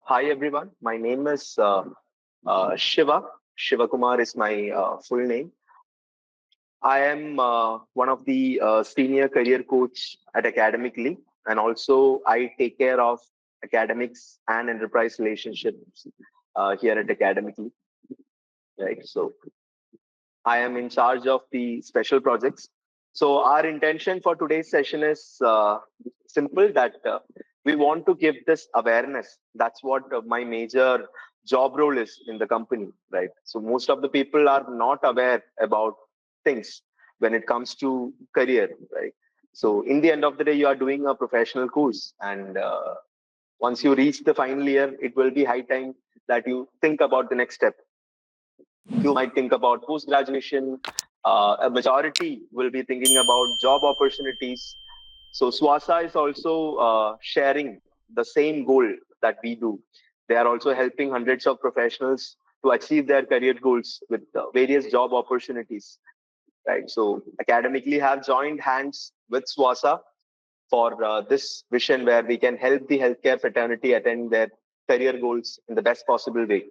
Hi everyone, my name is Shiva. Shiva Kumar is my full name. I am one of the senior career coach at Academically, and also I take care of academics and enterprise relationships here at Academically. Right, so I am in charge of the special projects. So our intention for today's session is simple that we want to give this awareness. That's what my major job role is in the company, right? So most of the people are not aware about things when it comes to career, right? So in the end of the day, you are doing a professional course, and once you reach the final year, it will be high time that you think about the next step. You might think about post graduation. A majority will be thinking about job opportunities. So Swaasa is also sharing the same goal that we do. They are also helping hundreds of professionals to achieve their career goals with various job opportunities. Right. So academically have joined hands with Swaasa for this vision where we can help the healthcare fraternity attain their career goals in the best possible way.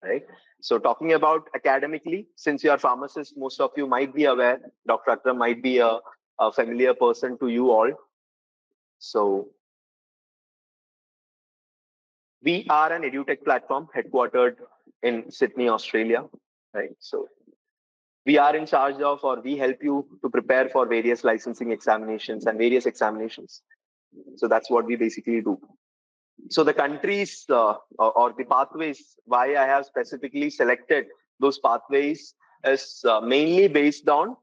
Right. So talking about academically, since you are pharmacists, most of you might be aware, Dr. Akram might be a familiar person to you all. So we are an edutech platform headquartered in Sydney, Australia. Right. So we are in charge of, or we help you to prepare for various licensing examinations and various examinations. So that's what we basically do. So the countries or the pathways, why I have specifically selected those pathways is mainly based on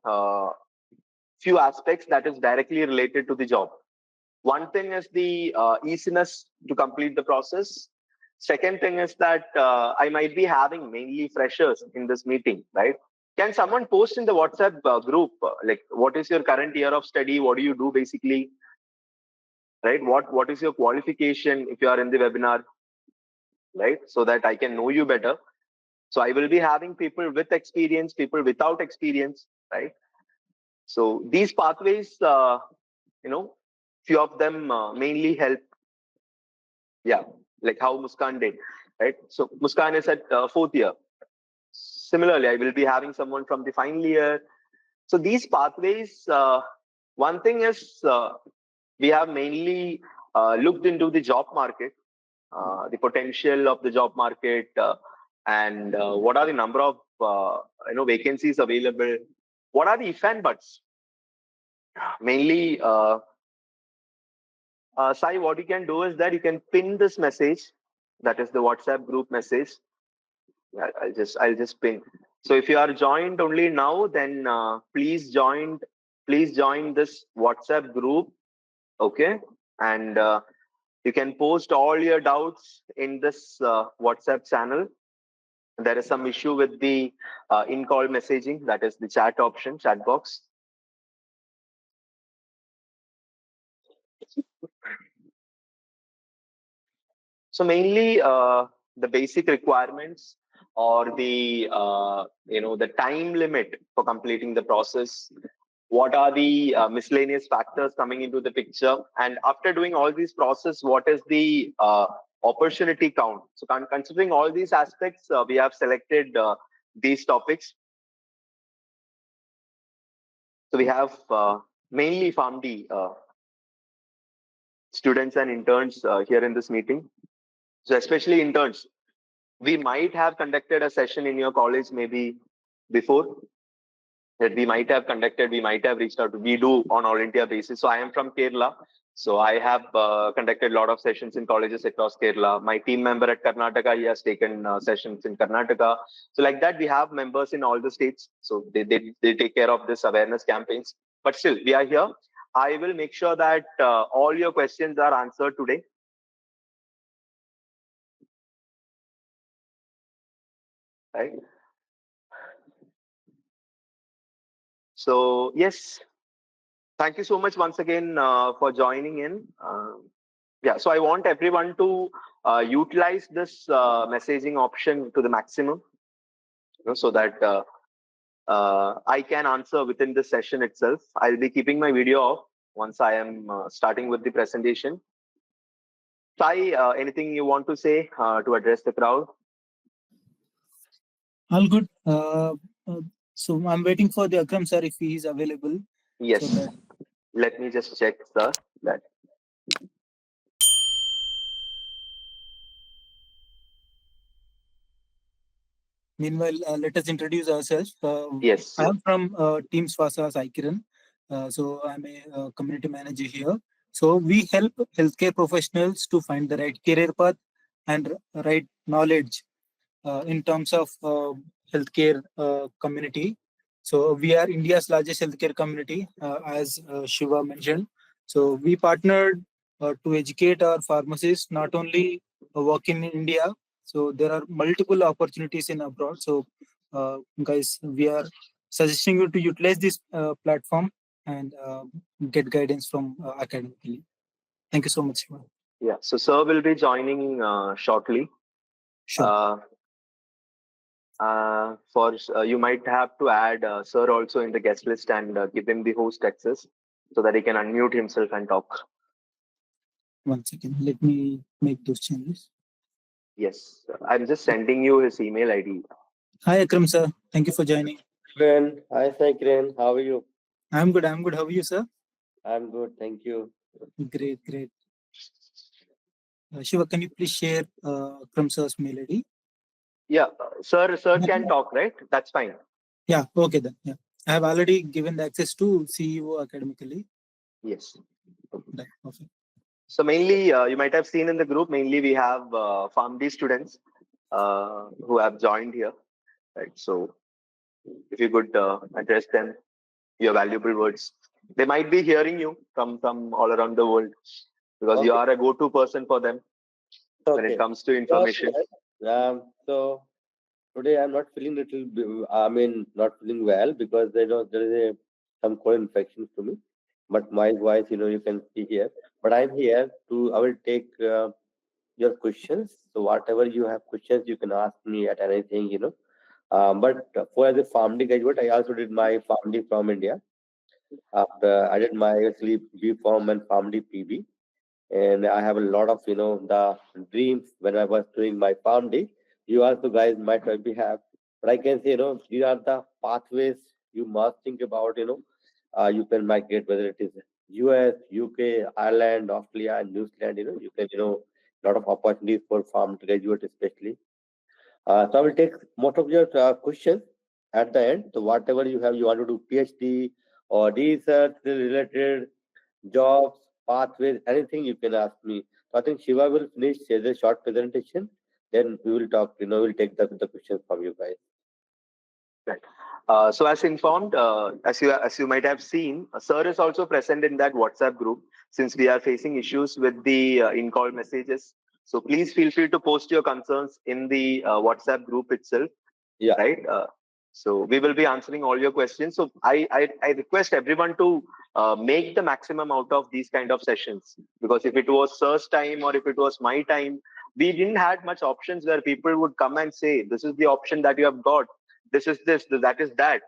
few aspects that is directly related to the job. One thing is the easiness to complete the process. Second thing is that I might be having mainly freshers in this meeting, right? Can someone post in the WhatsApp group, like what is your current year of study? What do you do basically? Right? What is your qualification if you are in the webinar? Right? So that I can know you better. So I will be having people with experience, people without experience, right? So these pathways, few of them mainly help. Yeah, like how Muskan did, right? So Muskan is at fourth year. Similarly, I will be having someone from the final year. So these pathways, one thing is we have mainly looked into the job market, the potential of the job market, and what are the number of vacancies available. What are the if and buts? Mainly, Sai, what you can do is that you can pin this message. That is the WhatsApp group message. Yeah, I'll just pin. So if you are joined only now, then please join this WhatsApp group. Okay, and you can post all your doubts in this WhatsApp channel. There is some issue with the in-call messaging, that is the chat option, chat box. So mainly the basic requirements or the time limit for completing the process. What are the miscellaneous factors coming into the picture? And after doing all these process, what is the opportunity count? So considering all these aspects, we have selected these topics. So we have mainly PharmD students and interns here in this meeting. So especially interns, we might have conducted a session in your college maybe before that we might have conducted, we might have reached out to, we do on all India basis. So I am from Kerala. So I have conducted a lot of sessions in colleges across Kerala. My team member at Karnataka, he has taken sessions in Karnataka. So like that, we have members in all the states. So they take care of this awareness campaigns. But still, we are here. I will make sure that all your questions are answered today. Right. So yes, thank you so much once again for joining in. Yeah, so I want everyone to utilize this messaging option to the maximum, so that I can answer within the session itself. I'll be keeping my video off once I am starting with the presentation. Sai, anything you want to say to address the crowd? All good. So I'm waiting for the Akram sir if he is available. So Yes. that Let me just check, sir. That meanwhile, let us introduce ourselves. yes. I am from Team Swaasa Saikiran. So I'm a community manager here. So we help healthcare professionals to find the right career path and right knowledge in terms of healthcare community. So we are India's largest healthcare community, as Shiva mentioned. So we partnered to educate our pharmacists not only work in India. So there are multiple opportunities in abroad. So guys, we are suggesting you to utilize this platform and get guidance from academically. Thank you so much, Shiva. Yeah. So, sir will be joining shortly. Sure. Uh, for you might have to add sir also in the guest list and give him the host access so that he can unmute himself and talk. One second. Let me make those changes. Yes, I'm just sending you his email ID. Hi, Akram sir. Thank you for joining. Kiran, hi Sai Kiran, how are you? I'm good. I'm good. How are you, sir? I'm good, thank you. Great, great. Shiva, can you please share Akram sir's mail ID? Yeah, sir can talk, right? That's fine. Yeah, okay then. Yeah. I have already given the access to CEO academically. Yes. Done. Perfect. So mainly, you might have seen in the group, mainly we have PharmD students who have joined here, right? So if you could address them, your valuable words. They might be hearing you from all around the world because you Okay, are a go-to person for them when it okay. comes to Well, information. so today I'm not feeling not feeling well because there is some cold infection to me. But my voice, you can see here. But I'm here I will take your questions. So whatever you have questions, you can ask me at anything. But for as a PharmD graduate, I also did my PharmD from India. After I did my actually B Form and PharmD PB, and I have a lot of the dreams when I was doing my PharmD. You also guys might be have, but I can say these are the pathways you must think about. You can migrate whether it is US, UK, Ireland, Australia, and New Zealand. You can lot of opportunities for farm graduate especially. So I will take most of your questions at the end. So whatever you want to do PhD or research related jobs, pathways, anything you can ask me. So I think Shiva will finish the short presentation. Then we will talk. We'll take the questions from you guys. Right. So as informed, as you might have seen, sir is also present in that WhatsApp group since we are facing issues with the in-call messages. So please feel free to post your concerns in the WhatsApp group itself, Yeah. right? So we will be answering all your questions. So I request everyone to make the maximum out of these kind of sessions because if it was sir's time or if it was my time, we didn't had much options where people would come and say, this is the option that you have got, this is this, that is that.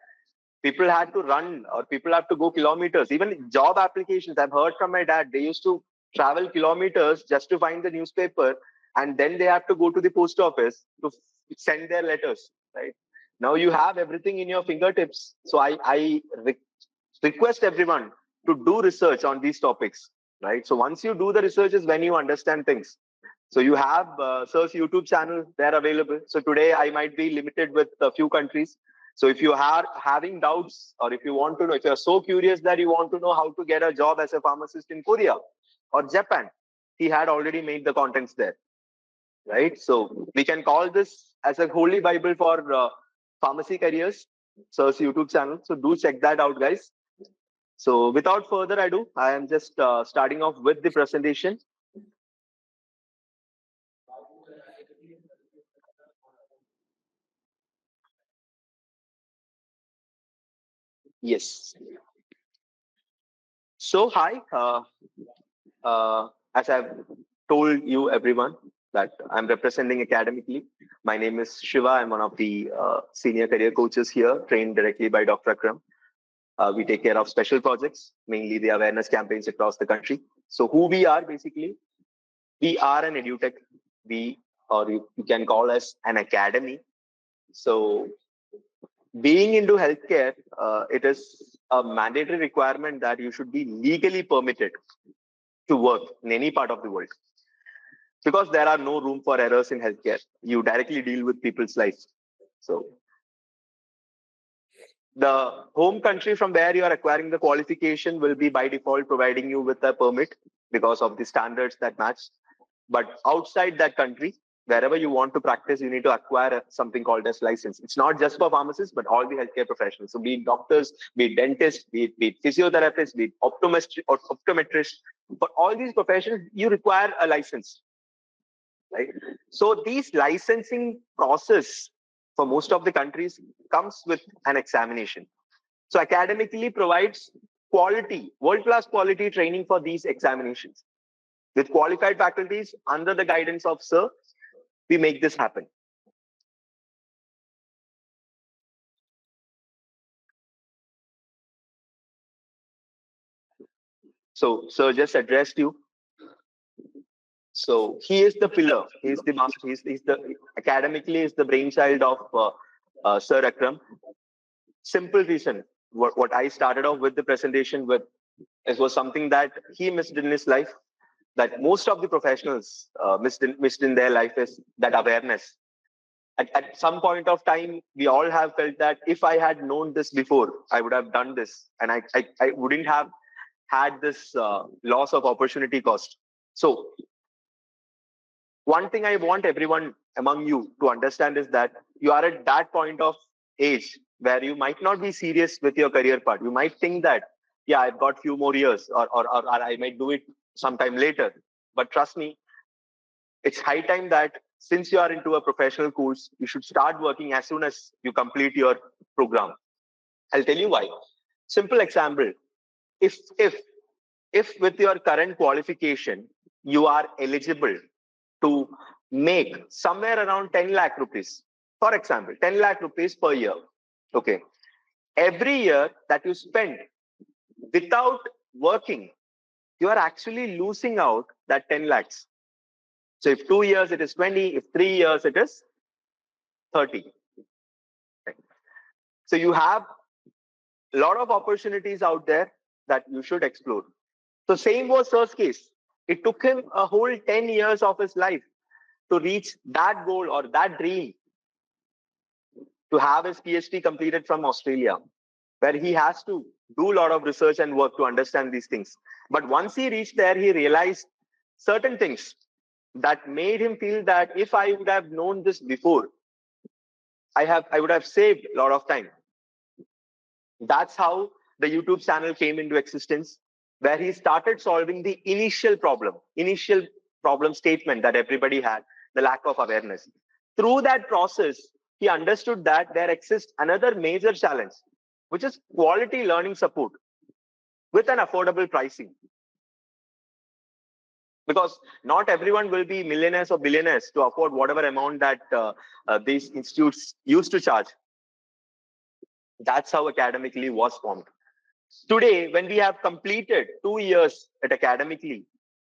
People had to run or people have to go kilometers. Even job applications, I've heard from my dad, they used to travel kilometers just to find the newspaper and then they have to go to the post office to send their letters, right? Now you have everything in your fingertips. So I request everyone to do research on these topics, right? So once you do the research is when you understand things. So you have Sir's YouTube channel, they're available. So today I might be limited with a few countries. So if you are having doubts or if you want to know, if you're so curious that you want to know how to get a job as a pharmacist in Korea or Japan, he had already made the contents there, right? So we can call this as a holy Bible for pharmacy careers, Sir's YouTube channel. So do check that out, guys. So without further ado, I am just starting off with the presentation. Yes. So hi, as I've told you everyone that I'm representing academically. My name is Shiva. I'm one of the senior career coaches here, trained directly by Dr. Akram. We take care of special projects, mainly the awareness campaigns across the country. So who we are basically, We are an edutech. Or you can call us an academy. So being into healthcare, it is a mandatory requirement that you should be legally permitted to work in any part of the world, because there are no room for errors in healthcare. You directly deal with people's lives. So the home country from where you are acquiring the qualification will be by default providing you with a permit because of the standards that match. But outside that country, wherever you want to practice, you need to acquire something called as license. It's not just for pharmacists, but all the healthcare professionals. So be it doctors, be it dentists, be it physiotherapists, be it optometrists. For all these professions, you require a license, right? So these licensing process for most of the countries comes with an examination. So academically provides quality, world-class quality training for these examinations. With qualified faculties under the guidance of Sir, we make this happen. So Sir just addressed you. So he is the pillar. He's the master. He's the academically is the brainchild of Sir Akram. Simple reason. What I started off with the presentation with, it was something that he missed in his life, that most of the professionals missed in their life, is that awareness. At some point of time, we all have felt that if I had known this before, I would have done this, and I wouldn't have had this loss of opportunity cost. So one thing I want everyone among you to understand is that you are at that point of age where you might not be serious with your career path. You might think that, yeah, I've got few more years, or I might do it sometime later. But trust me, it's high time that since you are into a professional course, you should start working as soon as you complete your program. I'll tell you why. Simple example. If with your current qualification, you are eligible to make somewhere around 10 lakh rupees, for example, 10 lakh rupees per year. Okay. Every year that you spend without working, you are actually losing out that 10 lakhs. So if 2 years it is 20, if 3 years it is 30. So you have a lot of opportunities out there that you should explore. So same was Sir's case. It took him a whole 10 years of his life to reach that goal or that dream, to have his PhD completed from Australia, where he has to do a lot of research and work to understand these things. But once he reached there, he realized certain things that made him feel that if I would have known this before, I would have saved a lot of time. That's how the YouTube channel came into existence, where he started solving the initial problem statement that everybody had, the lack of awareness. Through that process, he understood that there exists another major challenge, which is quality learning support with an affordable pricing. Because not everyone will be millionaires or billionaires to afford whatever amount that these institutes used to charge. That's how academically was formed. Today, when we have completed 2 years at academically,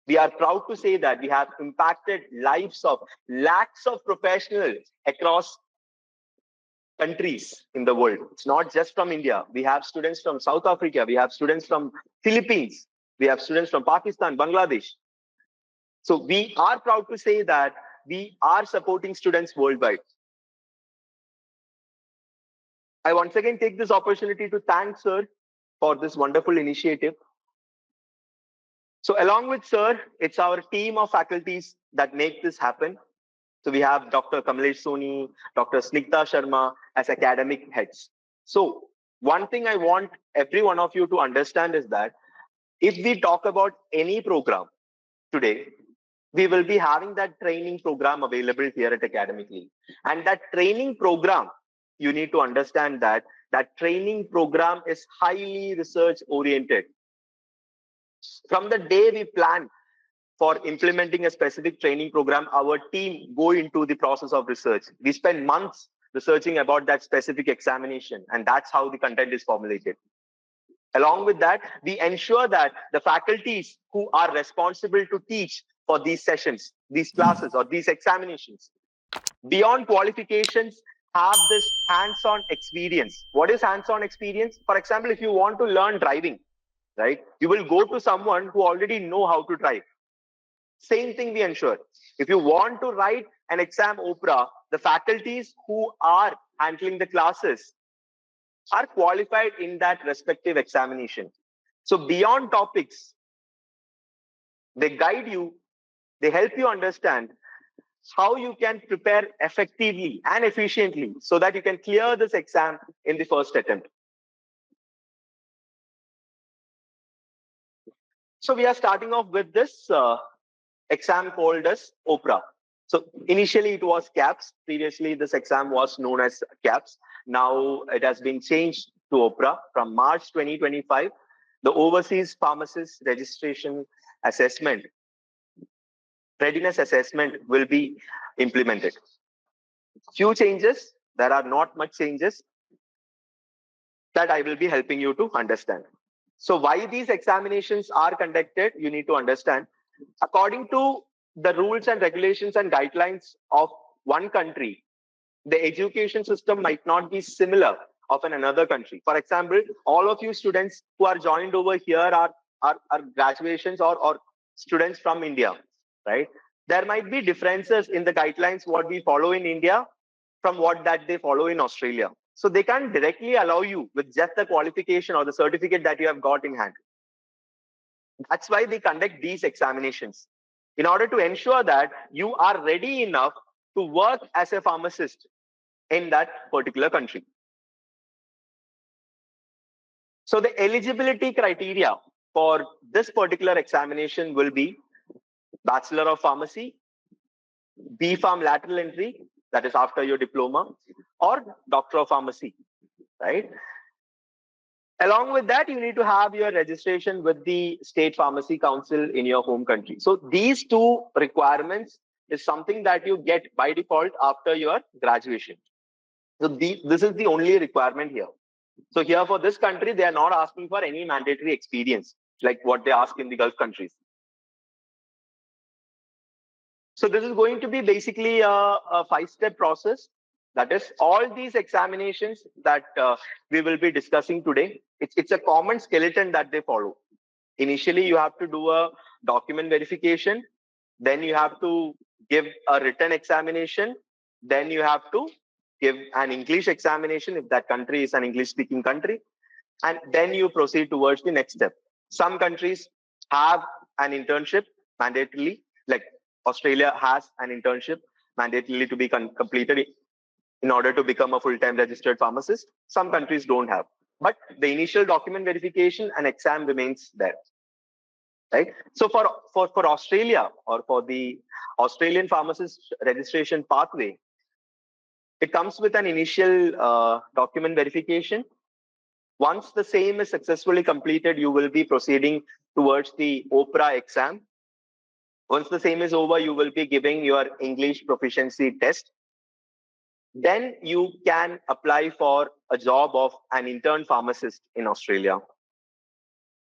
we are proud to say that we have impacted lives of lakhs of professionals across countries in the world. It's not just from India. We have students from South Africa. We have students from Philippines. We have students from Pakistan, Bangladesh. So we are proud to say that we are supporting students worldwide. I once again take this opportunity to thank Sir for this wonderful initiative. So along with Sir, it's our team of faculties that make this happen. So we have Dr. Kamlesh Soni, Dr. Snigdha Sharma as academic heads. So one thing I want every one of you to understand is that if we talk about any program today, we will be having that training program available here at Academically. And that training program, you need to understand that that training program is highly research oriented. From the day we plan for implementing a specific training program, our team go into the process of research. We spend months researching about that specific examination, and that's how the content is formulated. Along with that, we ensure that the faculties who are responsible to teach for these sessions, these classes, or these examinations. Beyond qualifications, have this hands-on experience. What is hands-on experience? For example, if you want to learn driving, right, you will go to someone who already know how to drive. Same thing we ensure. If you want to write an exam OPRA, the faculties who are handling the classes are qualified in that respective examination. So beyond topics, they guide you, they help you understand how you can prepare effectively and efficiently so that you can clear this exam in the first attempt. So we are starting off with this exam called as OPRA. So initially it was CAPS. Previously this exam was known as CAPS. Now it has been changed to OPRA from March 2025. The Overseas Pharmacist Registration Assessment, Readiness Assessment will be implemented. Few changes, there are not much changes that I will be helping you to understand. So why these examinations are conducted, you need to understand. According to the rules and regulations and guidelines of one country, the education system might not be similar of another country. For example, all of you students who are joined over here are graduations or students from India, right? There might be differences in the guidelines what we follow in India from what that they follow in Australia. So they can't directly allow you with just the qualification or the certificate that you have got in hand. That's why they conduct these examinations, in order to ensure that you are ready enough to work as a pharmacist in that particular country. So the eligibility criteria for this particular examination will be Bachelor of Pharmacy, B.Pharm lateral entry, that is after your diploma, or Doctor of Pharmacy, right? Along with that, you need to have your registration with the State Pharmacy Council in your home country. So these two requirements is something that you get by default after your graduation. So this is the only requirement here. So here for this country, they are not asking for any mandatory experience like what they ask in the Gulf countries. So this is going to be basically a 5-step process. That is, all these examinations that we will be discussing today, it's a common skeleton that they follow. Initially, you have to do a document verification. Then you have to give a written examination. Then you have to give an English examination if that country is an English-speaking country. And then you proceed towards the next step. Some countries have an internship mandatorily, like Australia has an internship mandatorily to be completed in order to become a full-time registered pharmacist. Some countries don't have. But the initial document verification and exam remains there. Right? So for Australia, or for the Australian pharmacist registration pathway, it comes with an initial document verification. Once the same is successfully completed, you will be proceeding towards the OPRA exam. Once the same is over, you will be giving your English proficiency test. Then you can apply for a job of an intern pharmacist in Australia.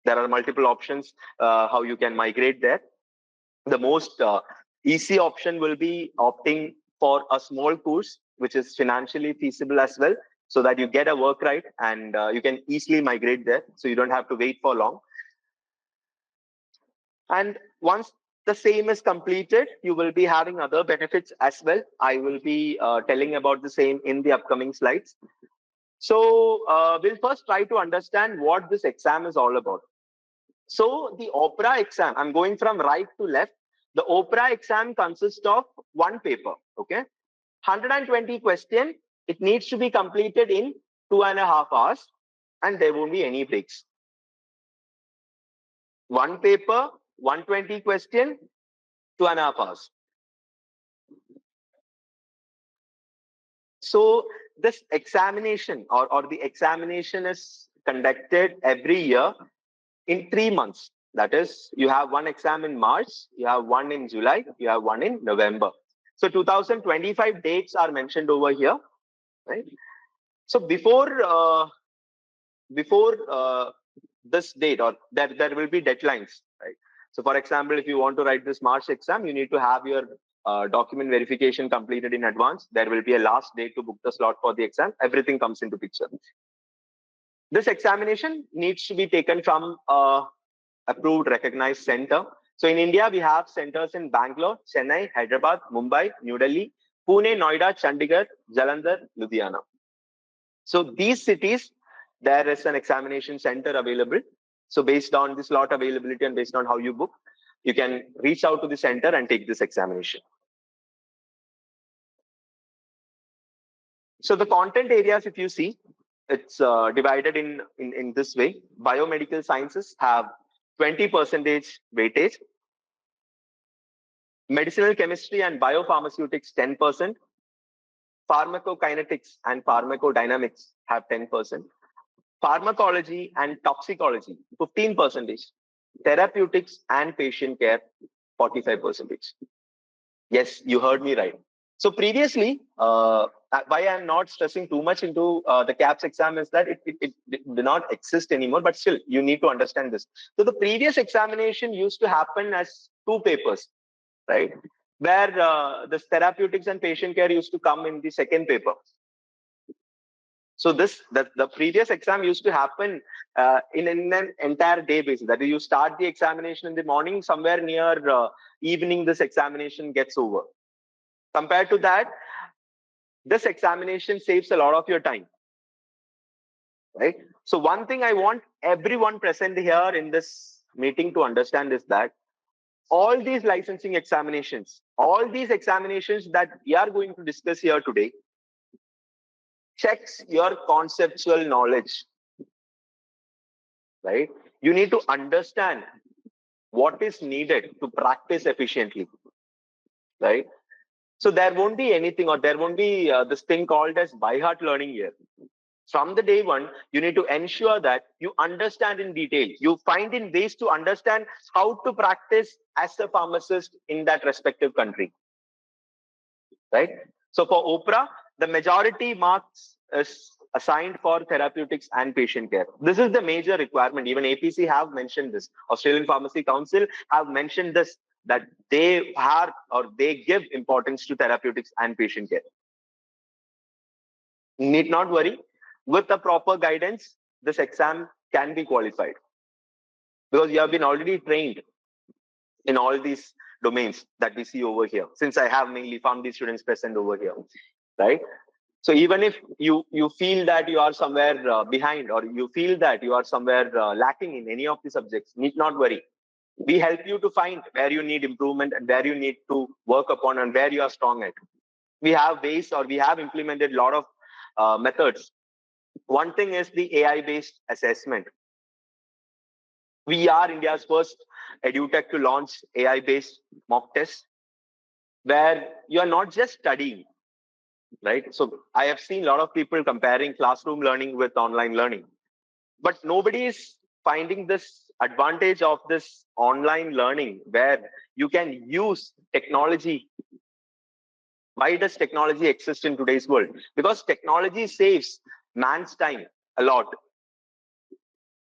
There are multiple options how you can migrate there. The most easy option will be opting for a small course, which is financially feasible as well, so that you get a work right and you can easily migrate there. So you don't have to wait for long. And once the same is completed, you will be having other benefits as well. I will be telling about the same in the upcoming slides. So we'll first try to understand what this exam is all about. So the OPRA exam, I'm going from right to left. The OPRA exam consists of one paper, okay? 120 questions. It needs to be completed in 2.5 hours, and there won't be any breaks. One paper, 120 questions, 2.5 hours. So this examination or the examination is conducted every year in 3 months. That is, you have one exam in March, you have one in July, you have one in November. So 2025 dates are mentioned over here, right? So before this date, or there will be deadlines, right? So for example, if you want to write this March exam, you need to have your document verification completed in advance. There will be a last date to book the slot for the exam. Everything comes into picture. This examination needs to be taken from approved, recognized center. So in India, we have centers in Bangalore, Chennai, Hyderabad, Mumbai, New Delhi, Pune, Noida, Chandigarh, Jalandhar, Ludhiana. So these cities, there is an examination center available. So based on the slot availability and based on how you book, you can reach out to the center and take this examination. So the content areas, if you see, it's divided in this way. Biomedical sciences have 20% weightage. Medicinal chemistry and biopharmaceutics, 10%. Pharmacokinetics and pharmacodynamics have 10%. Pharmacology and toxicology, 15%. Therapeutics and patient care, 45%. Yes, you heard me right. So previously, why I'm not stressing too much into the CAPS exam is that it did not exist anymore, but still you need to understand this. So the previous examination used to happen as 2 papers, right? Where this therapeutics and patient care used to come in the second paper. So the previous exam used to happen in an entire day basis. That is, you start the examination in the morning, somewhere near evening, this examination gets over. Compared to that, this examination saves a lot of your time, right? So one thing I want everyone present here in this meeting to understand is that all these licensing examinations, all these examinations that we are going to discuss here today, checks your conceptual knowledge, right? You need to understand what is needed to practice efficiently, right? So there won't be anything, or there won't be this thing called as by heart learning here. From the day one, you need to ensure that you understand in detail. You find in ways to understand how to practice as a pharmacist in that respective country, right? So for OPRA, the majority marks is assigned for therapeutics and patient care. This is the major requirement. Even APC have mentioned this. Australian Pharmacy Council have mentioned this, that they are or they give importance to therapeutics and patient care. Need not worry. With the proper guidance, this exam can be qualified because you have been already trained in all these domains that we see over here. Since I have mainly pharmacy students present over here, right? So even if you feel that you are somewhere behind, or you feel that you are somewhere lacking in any of the subjects, need not worry. We help you to find where you need improvement and where you need to work upon and where you are strong at. We have ways, or we have implemented a lot of methods. One thing is the AI-based assessment. We are India's first edutech to launch AI-based mock tests, where you are not just studying, right? So I have seen a lot of people comparing classroom learning with online learning, but nobody is finding this advantage of this online learning where you can use technology. Why does technology exist in today's world? Because technology saves man's time a lot.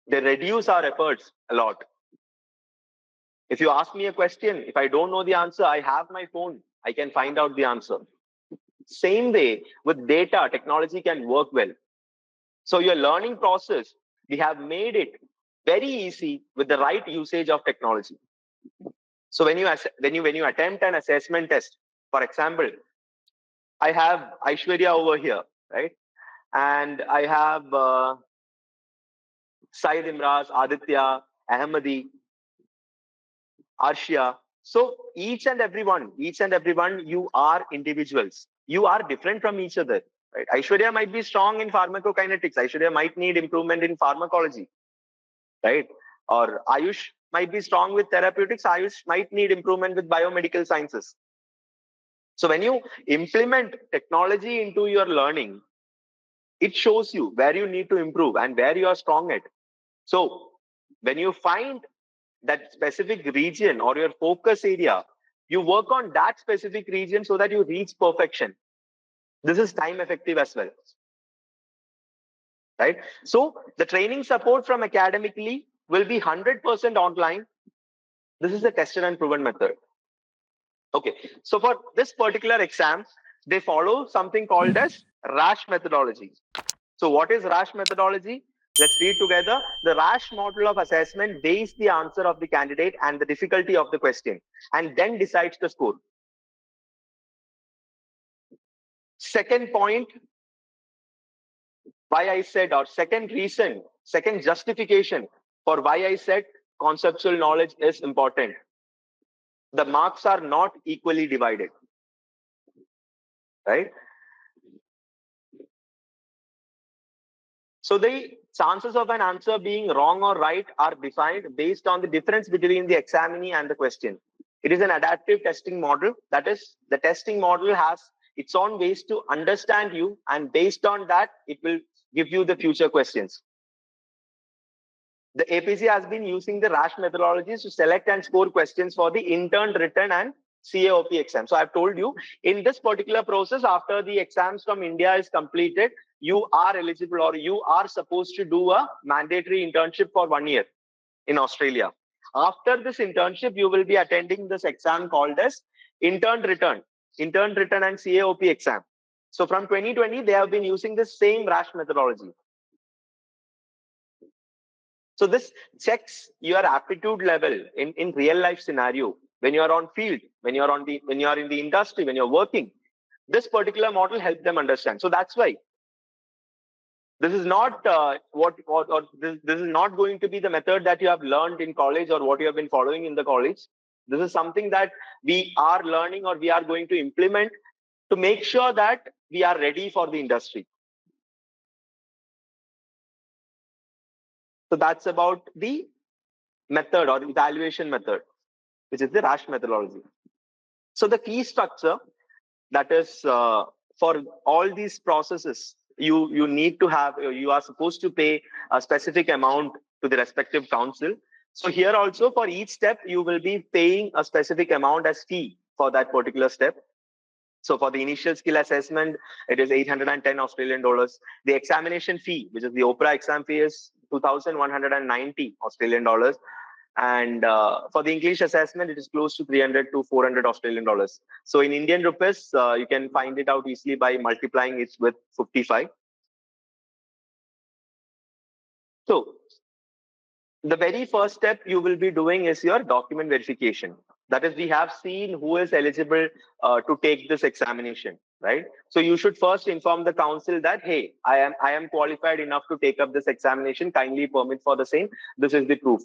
They reduce our efforts a lot. If you ask me a question, if I don't know the answer, I have my phone. I can find out the answer. Same way with data, technology can work well. So your learning process, we have made it very easy with the right usage of technology. So when you attempt an assessment test, for example, I have Aishwarya over here, right? And I have Said Imraz, Aditya, Ahmadi, Arshia. So each and everyone, you are individuals. You are different from each other. Right? Aishwarya might be strong in pharmacokinetics. Aishwarya might need improvement in pharmacology, right? Or Ayush might be strong with therapeutics. Ayush might need improvement with biomedical sciences. So when you implement technology into your learning, it shows you where you need to improve and where you are strong at. So when you find that specific region or your focus area, you work on that specific region so that you reach perfection. This is time effective as well, right? So the training support from academically will be 100% online. This is the tested and proven method. Okay, so for this particular exam, they follow something called as RASH methodology. So what is RASH methodology? Let's read together. The RASH model of assessment weighs the answer of the candidate and the difficulty of the question, and then decides the score. Second point, why I said, or second reason, second justification for why I said conceptual knowledge is important. The marks are not equally divided, right? So the chances of an answer being wrong or right are defined based on the difference between the examinee and the question. It is an adaptive testing model. That is, the testing model has its own ways to understand you, and based on that, it will give you the future questions. The APC has been using the RASH methodologies to select and score questions for the intern, written, and CAOP exam. So I've told you, in this particular process, after the exams from India is completed, you are eligible, or you are supposed to do a mandatory internship for 1 year in Australia. After this internship, you will be attending this exam called as intern, written, and CAOP exam. So from 2020, they have been using the same RASH methodology. So this checks your aptitude level in real life scenario. When you are on field, when you are in the industry, when you're working, this particular model helps them understand. So that's why this is not this is not going to be the method that you have learned in college or what you have been following in the college. This is something that we are learning, or we are going to implement to make sure that we are ready for the industry. So that's about the method or evaluation method, which is the RASH methodology. So the key structure, that is for all these processes, you need to have, you are supposed to pay a specific amount to the respective council. So here also, for each step, you will be paying a specific amount as fee for that particular step. So for the initial skill assessment, it is 810 Australian dollars. The examination fee, which is the OPRA exam fee, is 2,190 Australian dollars. And for the English assessment, it is close to 300 to 400 Australian dollars. So in Indian rupees, you can find it out easily by multiplying it with 55. So the very first step you will be doing is your document verification. That is, we have seen who is eligible to take this examination, right? So you should first inform the council that, hey, I am qualified enough to take up this examination. Kindly permit for the same. This is the proof.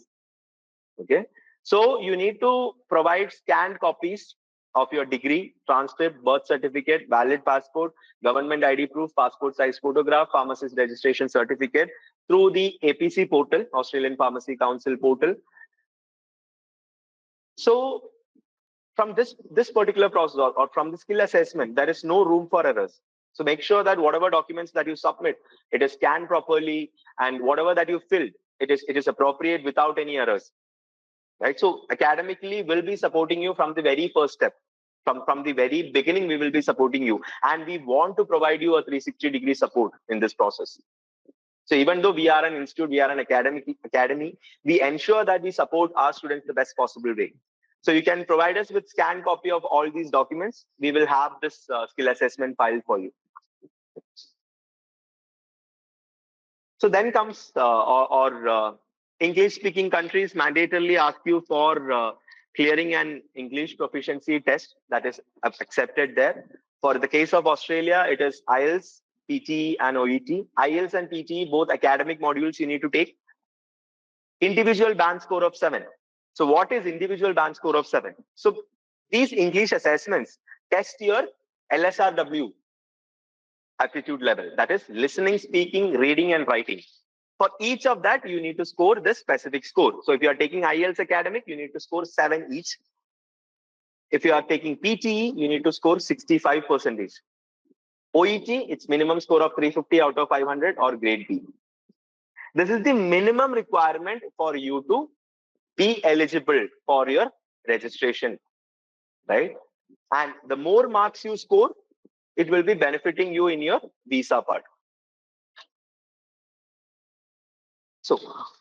Okay. So you need to provide scanned copies of your degree, transcript, birth certificate, valid passport, government ID proof, passport size photograph, pharmacist registration certificate through the APC portal, Australian Pharmacy Council portal. So from this particular process, or from the skill assessment, there is no room for errors. So make sure that whatever documents that you submit, it is scanned properly, and whatever that you filled, it is appropriate without any errors. Right? So academically, we'll be supporting you from the very first step. From the very beginning, we will be supporting you. And we want to provide you a 360-degree support in this process. So even though we are an institute, we are an academy, we ensure that we support our students the best possible way. So you can provide us with scanned copy of all these documents. We will have this skill assessment file for you. So then comes English-speaking countries mandatorily ask you for clearing an English proficiency test that is accepted there. For the case of Australia, it is IELTS, PTE, and OET. IELTS and PTE, both academic modules you need to take. Individual band score of 7. So what is individual band score of 7? So these English assessments test your LSRW aptitude level. That is listening, speaking, reading, and writing. For each of that, you need to score this specific score. So if you are taking IELTS academic, you need to score 7 each. If you are taking PTE, you need to score 65%. OET, it's minimum score of 350 out of 500 or grade B. This is the minimum requirement for you to be eligible for your registration, right? And the more marks you score, it will be benefiting you in your visa part. So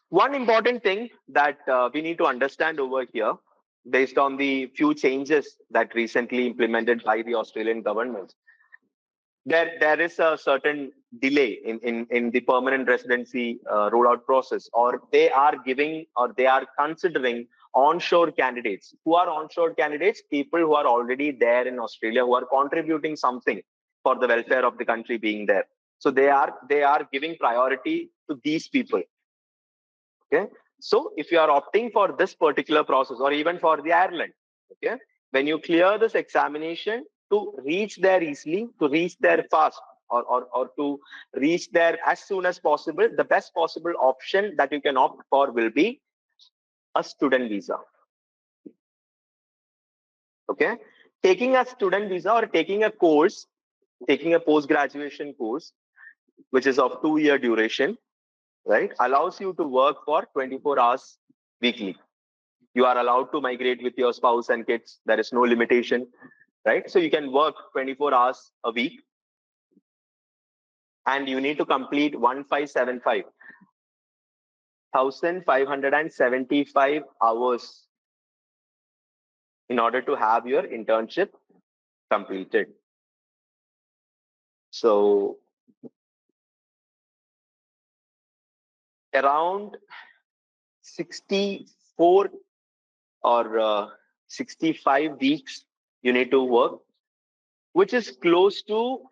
one important thing that we need to understand over here based on the few changes that recently implemented by the Australian government, there is a certain delay in the permanent residency rollout process, or they are giving, or they are considering onshore candidates. Who are onshore candidates? People who are already there in Australia, who are contributing something for the welfare of the country being there. So they are giving priority to these people. Okay. So if you are opting for this particular process, or even for the Ireland, okay, when you clear this examination, to reach there easily, to reach there fast, or to reach there as soon as possible, the best possible option that you can opt for will be a student visa. Okay. Taking a student visa or taking a course, taking a post-graduation course, which is of 2-year duration, right, allows you to work for 24 hours weekly. You are allowed to migrate with your spouse and kids. There is no limitation, right? So you can work 24 hours a week, and you need to complete 1,575 hours in order to have your internship completed. So around 64 or 65 weeks you need to work, which is close to,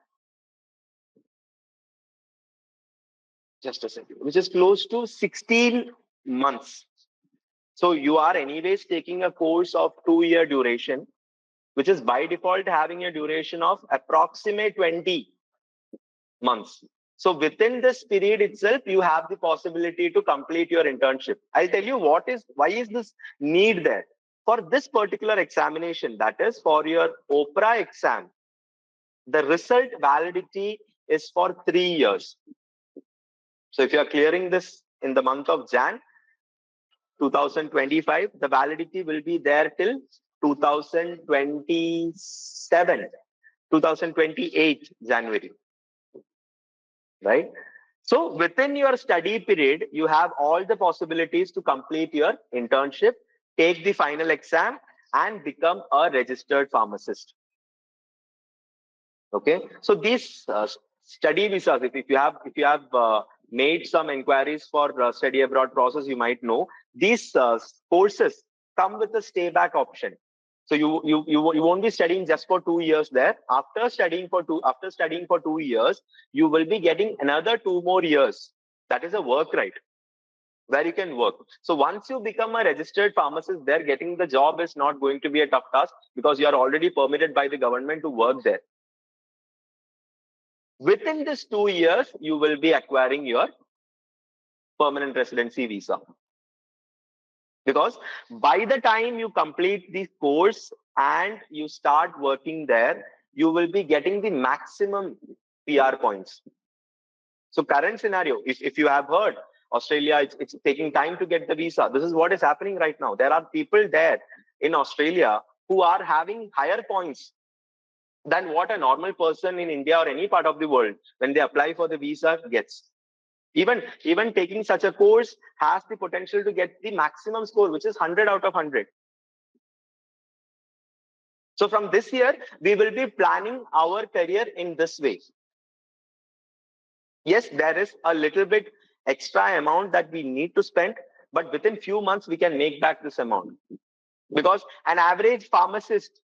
just a second, which is close to 16 months. So you are anyways taking a course of 2-year duration, which is by default having a duration of approximate 20 months. So within this period itself, you have the possibility to complete your internship. I'll tell you why is this need there. For this particular examination, that is for your OPRA exam, the result validity is for 3 years. So if you are clearing this in the month of Jan 2025, the validity will be there till 2028 January, right? So within your study period, you have all the possibilities to complete your internship, take the final exam, and become a registered pharmacist. Okay, so these study visas, if you have made some inquiries for study abroad process, you might know these courses come with a stay back option. So you won't be studying just for 2 years there. After studying for 2 years, you will be getting another 2 more years. That is a work right where you can work. So once you become a registered pharmacist there, getting the job is not going to be a tough task, because you are already permitted by the government to work there. Within this 2 years, you will be acquiring your permanent residency visa. Because by the time you complete the course and you start working there, you will be getting the maximum PR points. So current scenario, if you have heard, Australia, it's taking time to get the visa. This is what is happening right now. There are people there in Australia who are having higher points than what a normal person in India or any part of the world, when they apply for the visa, gets. Even taking such a course has the potential to get the maximum score, which is 100 out of 100. So from this year, we will be planning our career in this way. Yes, there is a little bit extra amount that we need to spend, but within few months, we can make back this amount. Because an average pharmacist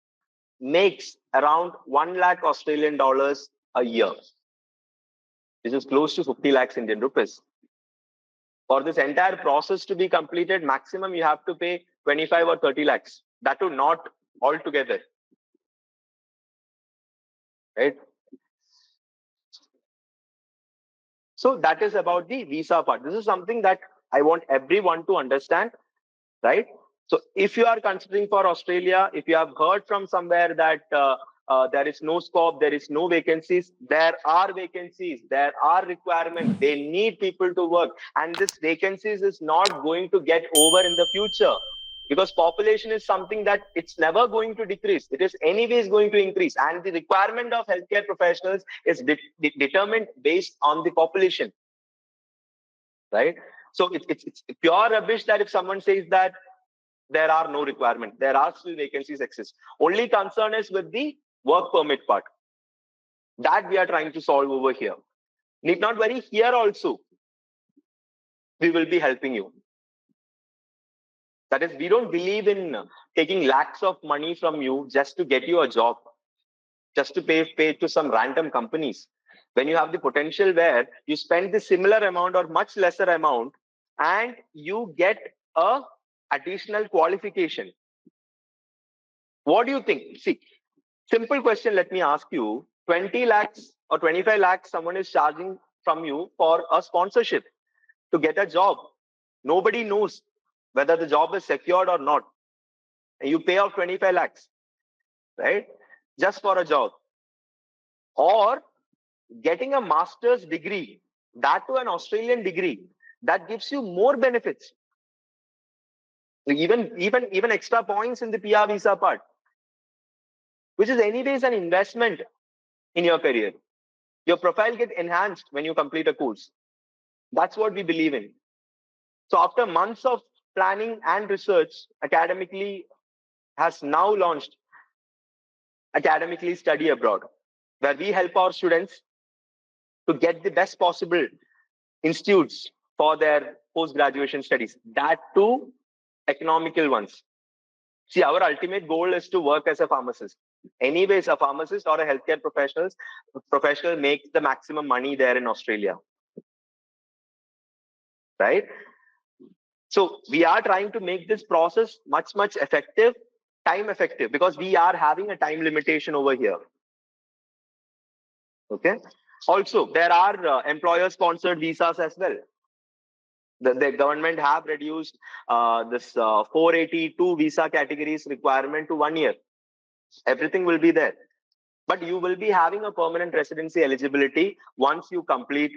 makes around 1 lakh Australian dollars a year. This is close to 50 lakhs Indian rupees. For this entire process to be completed, maximum you have to pay 25 or 30 lakhs. That too not all together. Right? So that is about the visa part. This is something that I want everyone to understand, right? So if you are considering for Australia, if you have heard from somewhere that there is no scope, there is no vacancies, there are vacancies, there are requirements, they need people to work, and this vacancies is not going to get over in the future, because population is something that it's never going to decrease. It is anyways going to increase, and the requirement of healthcare professionals is determined based on the population, right? So it's pure rubbish that if someone says that there are no requirements. There are still vacancies exist. Only concern is with the work permit part. That we are trying to solve over here. Need not worry, here also, we will be helping you. That is, we don't believe in taking lakhs of money from you just to get you a job, just to pay to some random companies. When you have the potential where you spend the similar amount or much lesser amount and you get a additional qualification. What do you think? See, simple question, let me ask you. 20 lakhs or 25 lakhs someone is charging from you for a sponsorship to get a job. Nobody knows whether the job is secured or not. And you pay off 25 lakhs, right? Just for a job. Or getting a master's degree, that to an Australian degree, that gives you more benefits. Even extra points in the PR visa part, which is anyways an investment in your career. Your profile gets enhanced when you complete a course. That's what we believe in. So after months of planning and research, Academically has now launched Academically Study Abroad, where we help our students to get the best possible institutes for their post-graduation studies. That too, economical ones. See, our ultimate goal is to work as a pharmacist. Anyways, a pharmacist or a healthcare professional makes the maximum money there in Australia. Right? So we are trying to make this process much effective, time effective, because we are having a time limitation over here. Okay. Also, there are employer-sponsored visas as well. The government have reduced this 482 visa categories requirement to 1 year. Everything will be there. But you will be having a permanent residency eligibility once you complete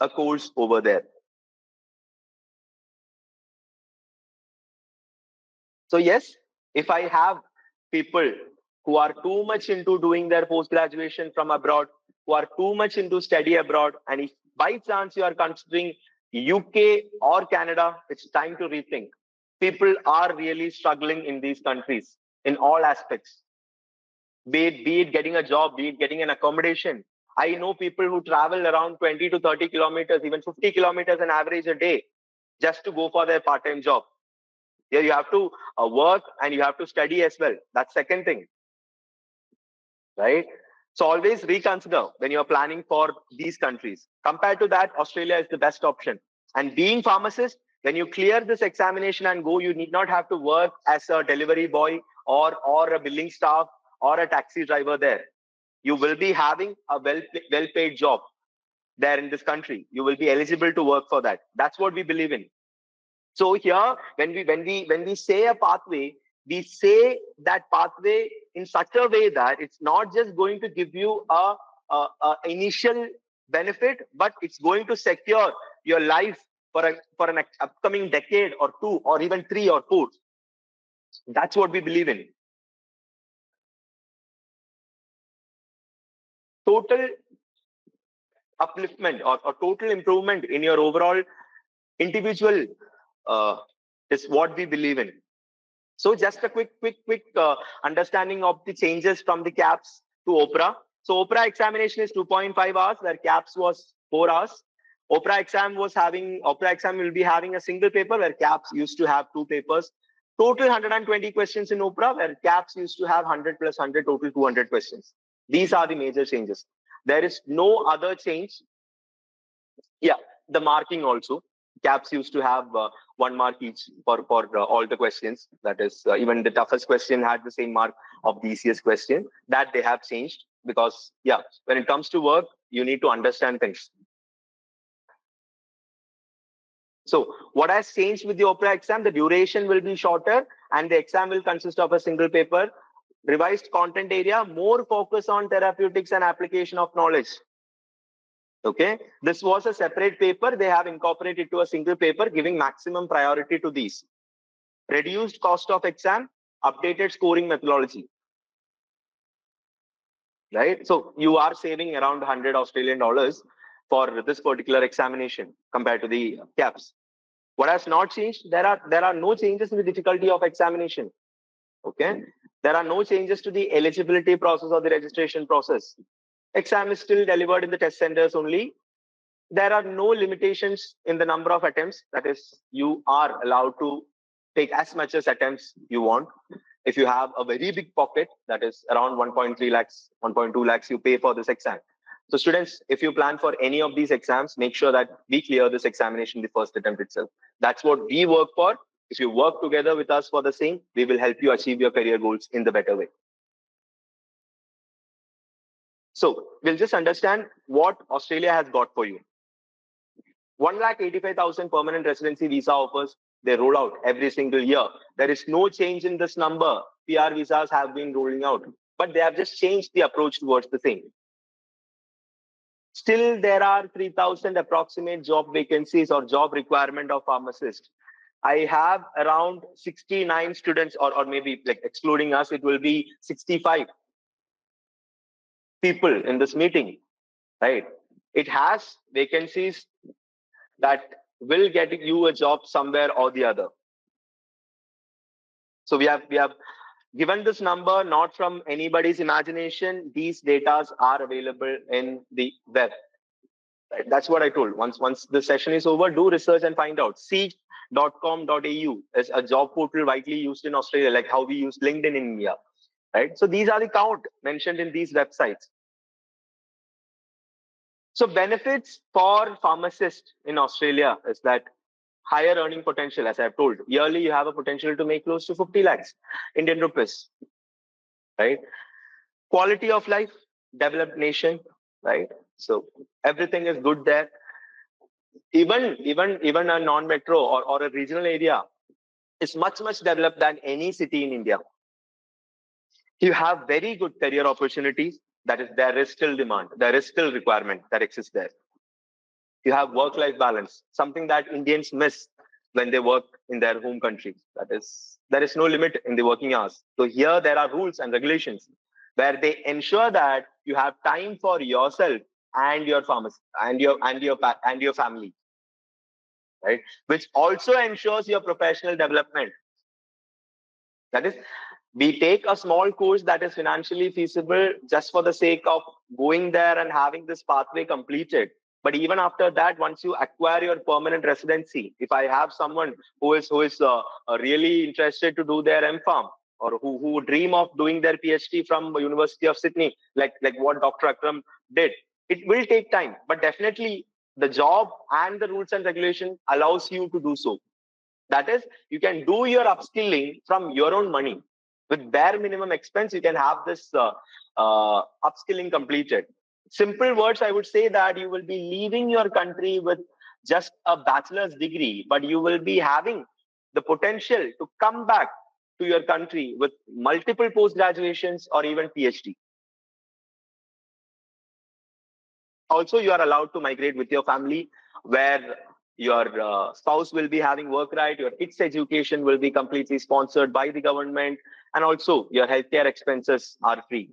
a course over there. So yes, if I have people who are too much into doing their post-graduation from abroad, who are too much into study abroad, and if by chance you are considering UK or Canada, it's time to rethink. People are really struggling in these countries in all aspects. Be it getting a job, be it getting an accommodation. I know people who travel around 20 to 30 kilometers, even 50 kilometers on average a day, just to go for their part-time job. Here you have to work and you have to study as well. That's second thing, right? So always reconsider when you're planning for these countries. Compared to that, Australia is the best option. And being pharmacist, when you clear this examination and go, you need not have to work as a delivery boy or a billing staff or a taxi driver there. You will be having a well-paid job there in this country. You will be eligible to work for that. That's what we believe in. So here, when we say a pathway, we say that pathway in such a way that it's not just going to give you a initial benefit, but it's going to secure your life for an upcoming decade or two, or even 3 or 4. That's what we believe in. Total upliftment or total improvement in your overall individual is what we believe in. So just a quick understanding of the changes from the CAPS to OPRA. So OPRA examination is 2.5 hours, where CAPS was 4 hours. OPRA exam will be having a single paper, where CAPS used to have 2 papers. Total 120 questions in OPRA, where CAPS used to have 100 plus 100, total 200 questions. These are the major changes. There is no other change. Yeah, the marking also. CAPS used to have 1 mark each for all the questions. That is, even the toughest question had the same mark of the easiest question. That they have changed because, yeah, when it comes to work, you need to understand things. So what has changed with the OPRA exam? The duration will be shorter and the exam will consist of a single paper. Revised content area, more focus on therapeutics and application of knowledge. Okay, this was a separate paper. They have incorporated to a single paper, giving maximum priority to these. Reduced cost of exam, updated scoring methodology. Right, so you are saving around 100 Australian dollars for this particular examination compared to the CAPS. What has not changed? There are no changes in the difficulty of examination. Okay, there are no changes to the eligibility process or the registration process. Exam is still delivered in the test centers only. There are no limitations in the number of attempts. That is, you are allowed to take as much as attempts you want. If you have a very big pocket, that is around 1.3 lakhs, 1.2 lakhs, you pay for this exam. So students, if you plan for any of these exams, make sure that we clear this examination the first attempt itself. That's what we work for. If you work together with us for the same, we will help you achieve your career goals in the better way. So we'll just understand what Australia has got for you. 1,85,000 permanent residency visa offers, they roll out every single year. There is no change in this number. PR visas have been rolling out, but they have just changed the approach towards the same. Still, there are 3,000 approximate job vacancies or job requirement of pharmacists. I have around 69 students, or maybe like excluding us, it will be 65 people in this meeting, right? It has vacancies that will get you a job somewhere or the other. So we have given this number not from anybody's imagination. These data are available in the web. Right? That's what I told. Once the session is over, do research and find out. seek.com.au is a job portal widely used in Australia, like how we use LinkedIn in India. Right? So these are the count mentioned in these websites. So benefits for pharmacists in Australia is that higher earning potential, as I've told. Yearly, you have a potential to make close to 50 lakhs Indian rupees, right? Quality of life, developed nation, right? So everything is good there. Even a non-metro or a regional area is much developed than any city in India. You have very good career opportunities. That is, there is still demand. There is still requirement that exists there. You have work-life balance, something that Indians miss when they work in their home countries. That is, there is no limit in the working hours. So here there are rules and regulations where they ensure that you have time for yourself and your pharmacy and your family, right? Which also ensures your professional development. That is, we take a small course that is financially feasible just for the sake of going there and having this pathway completed. But even after that, once you acquire your permanent residency, if I have someone who is really interested to do their MPharm, or who dream of doing their PhD from University of Sydney, like what Dr. Akram did, it will take time. But definitely the job and the rules and regulation allows you to do so. That is, you can do your upskilling from your own money. With bare minimum expense, you can have this upskilling completed. Simple words, I would say that you will be leaving your country with just a bachelor's degree, but you will be having the potential to come back to your country with multiple post graduations or even PhD. Also, you are allowed to migrate with your family, where your spouse will be having work right, your kids' education will be completely sponsored by the government, and also your healthcare expenses are free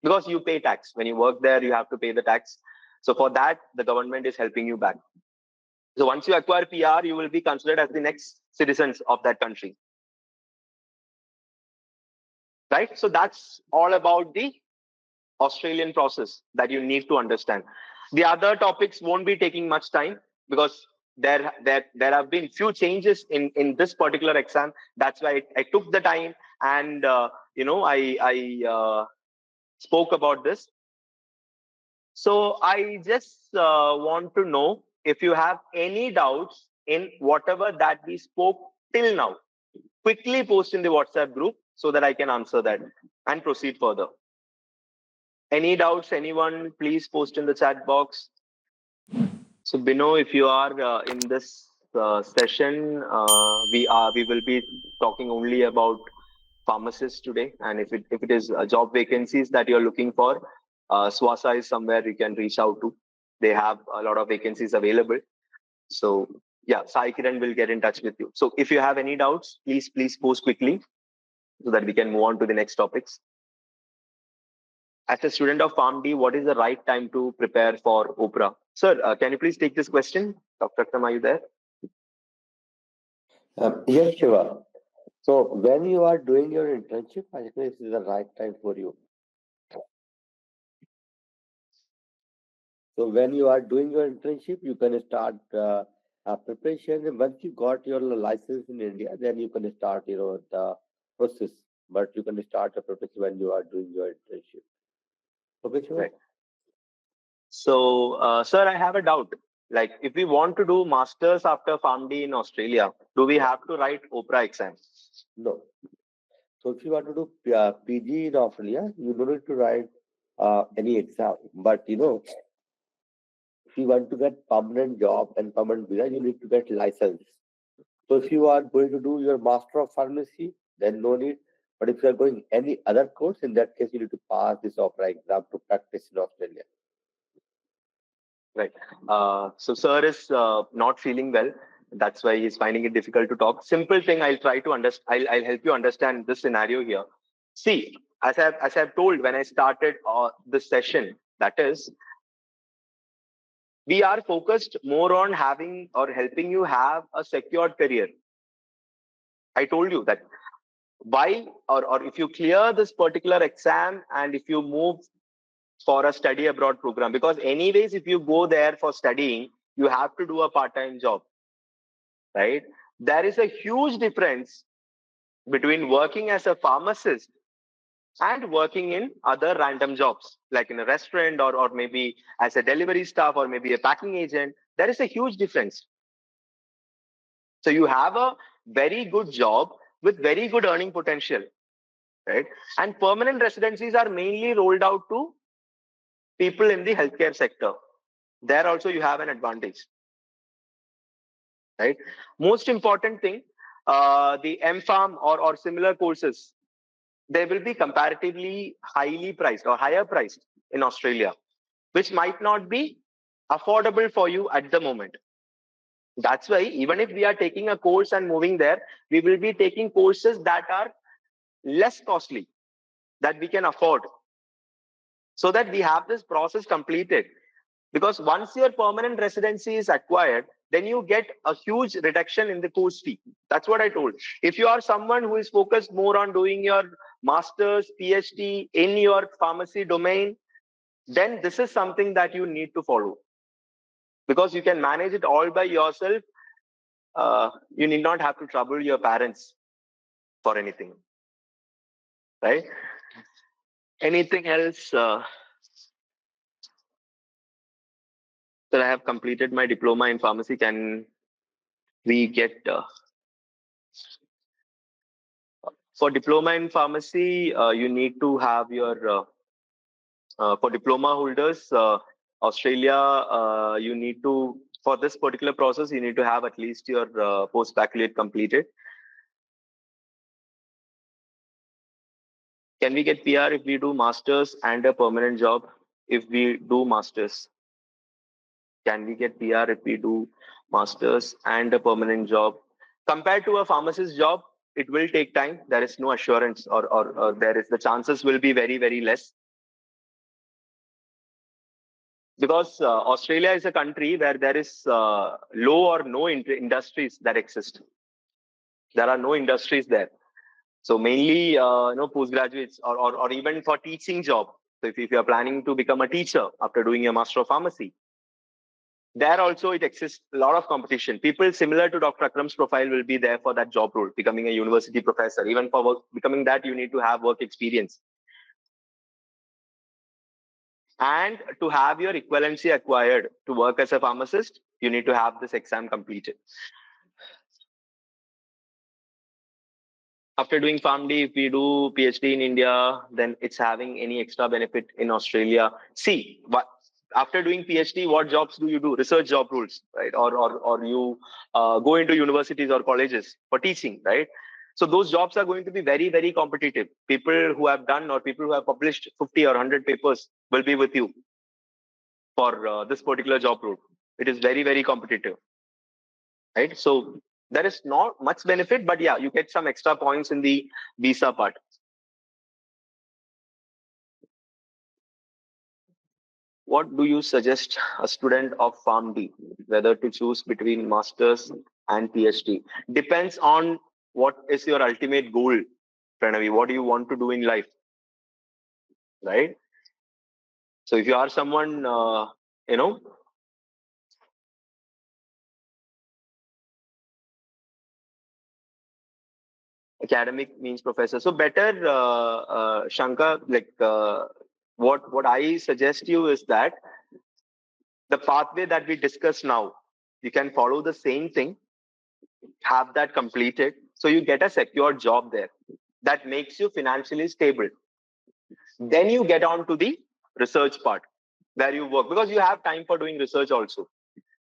because you pay tax. When you work there, you have to pay the tax. So for that, the government is helping you back. So once you acquire PR, you will be considered as the next citizens of that country. Right? So that's all about the Australian process that you need to understand. The other topics won't be taking much time because there have been few changes in this particular exam. That's why I took the time and I spoke about this. So I just want to know if you have any doubts in whatever that we spoke till now. Quickly post in the WhatsApp group so that I can answer that and proceed further. Any doubts, anyone, please post in the chat box. So Bino, if you are in this session, we will be talking only about pharmacists today. And if it is job vacancies that you're looking for, Swaasa is somewhere you can reach out to. They have a lot of vacancies available. So yeah, Sai Kiran will get in touch with you. So if you have any doubts, please post quickly so that we can move on to the next topics. As a student of PharmD, what is the right time to prepare for OPRA? Sir, can you please take this question? Dr. Akram, are you there? Yes, Shiva. So when you are doing your internship, I think this is the right time for you. So when you are doing your internship, you can start preparation. And once you got your license in India, then you can start, the process. But you can start the preparation when you are doing your internship. Okay, Shiva? Right. So, sir, I have a doubt. Like, if we want to do masters after PharmD in Australia, do we have to write OPRA exam? No. So if you want to do PG in Australia, you don't need to write any exam. But if you want to get permanent job and permanent visa, you need to get license. So if you are going to do your Master of Pharmacy, then no need. But if you are going any other course, in that case, you need to pass this OPRA exam to practice in Australia. Right. So, sir is not feeling well. That's why he's finding it difficult to talk. Simple thing. I'll try to understand. I'll help you understand this scenario here. See, as I've told when I started this session, that is, we are focused more on having or helping you have a secured career. I told you that why or if you clear this particular exam and if you move for a study abroad program, because anyways if you go there for studying, you have to do a part-time job, right? There is a huge difference between working as a pharmacist and working in other random jobs like in a restaurant or maybe as a delivery staff or maybe a packing agent. There is a huge difference. So you have a very good job with very good earning potential, right? And permanent residencies are mainly rolled out to people in the healthcare sector. There also you have an advantage, right? Most important thing, the MPharm or similar courses, they will be comparatively highly priced or higher priced in Australia, which might not be affordable for you at the moment. That's why even if we are taking a course and moving there, we will be taking courses that are less costly, that we can afford, so that we have this process completed. Because once your permanent residency is acquired, then you get a huge reduction in the course fee. That's what I told. If you are someone who is focused more on doing your master's, PhD in your pharmacy domain, then this is something that you need to follow. Because you can manage it all by yourself. You need not have to trouble your parents for anything, right? Anything else? That I have completed my diploma in pharmacy. Can we get for diploma in pharmacy? You need to have your for diploma holders. Australia, you need to for this particular process, you need to have at least your post-baccalaureate completed. Can we get PR if we do masters and a permanent job? If we do masters, can we get PR if we do masters and a permanent job? Compared to a pharmacist job, it will take time. There is no assurance, or there is the chances will be very, very less. Because Australia is a country where there is low or no industries that exist. There are no industries there. So mainly, postgraduates or even for teaching job. So if you are planning to become a teacher after doing a Master of Pharmacy, there also it exists a lot of competition. People similar to Dr. Akram's profile will be there for that job role, becoming a university professor. Even for work, becoming that, you need to have work experience. And to have your equivalency acquired to work as a pharmacist, you need to have this exam completed. After doing PharmD, if we do PhD in India, then it's having any extra benefit in Australia. See, after doing PhD, what jobs do you do? Research job roles, right? Or you go into universities or colleges for teaching, right? So those jobs are going to be very, very competitive. People who have done or people who have published 50 or 100 papers will be with you for this particular job role. It is very, very competitive, right? So there is not much benefit, but yeah, you get some extra points in the visa part. What do you suggest a student of PharmD, whether to choose between masters and PhD. Depends on what is your ultimate goal, Pranavi. What do you want to do in life, right? So if you are someone, you know, academic means professor. So better, Shankar, like what I suggest you is that the pathway that we discuss now, you can follow the same thing, have that completed, so you get a secure job there that makes you financially stable. Then you get on to the research part where you work, because you have time for doing research also.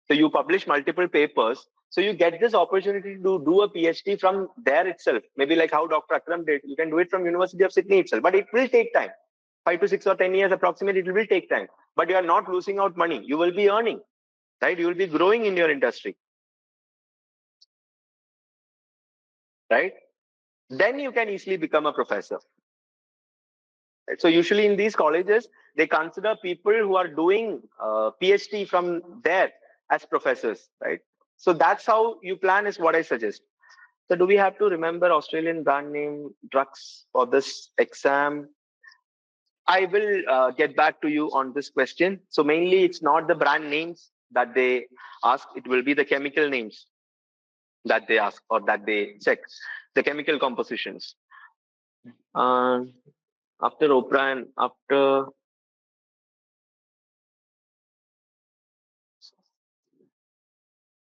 So you publish multiple papers. So you get this opportunity to do a PhD from there itself. Maybe like how Dr. Akram did. You can do it from University of Sydney itself, but it will take time. 5 to 6 or 10 years approximately, it will take time. But you are not losing out money. You will be earning, right? You will be growing in your industry, right? Then you can easily become a professor. Right? So usually in these colleges, they consider people who are doing PhD from there as professors, right? So that's how you plan is what I suggest. So do we have to remember Australian brand name drugs for this exam? I will get back to you on this question. So mainly it's not the brand names that they ask, it will be the chemical names that they ask or that they check, the chemical compositions. After OPRA and after...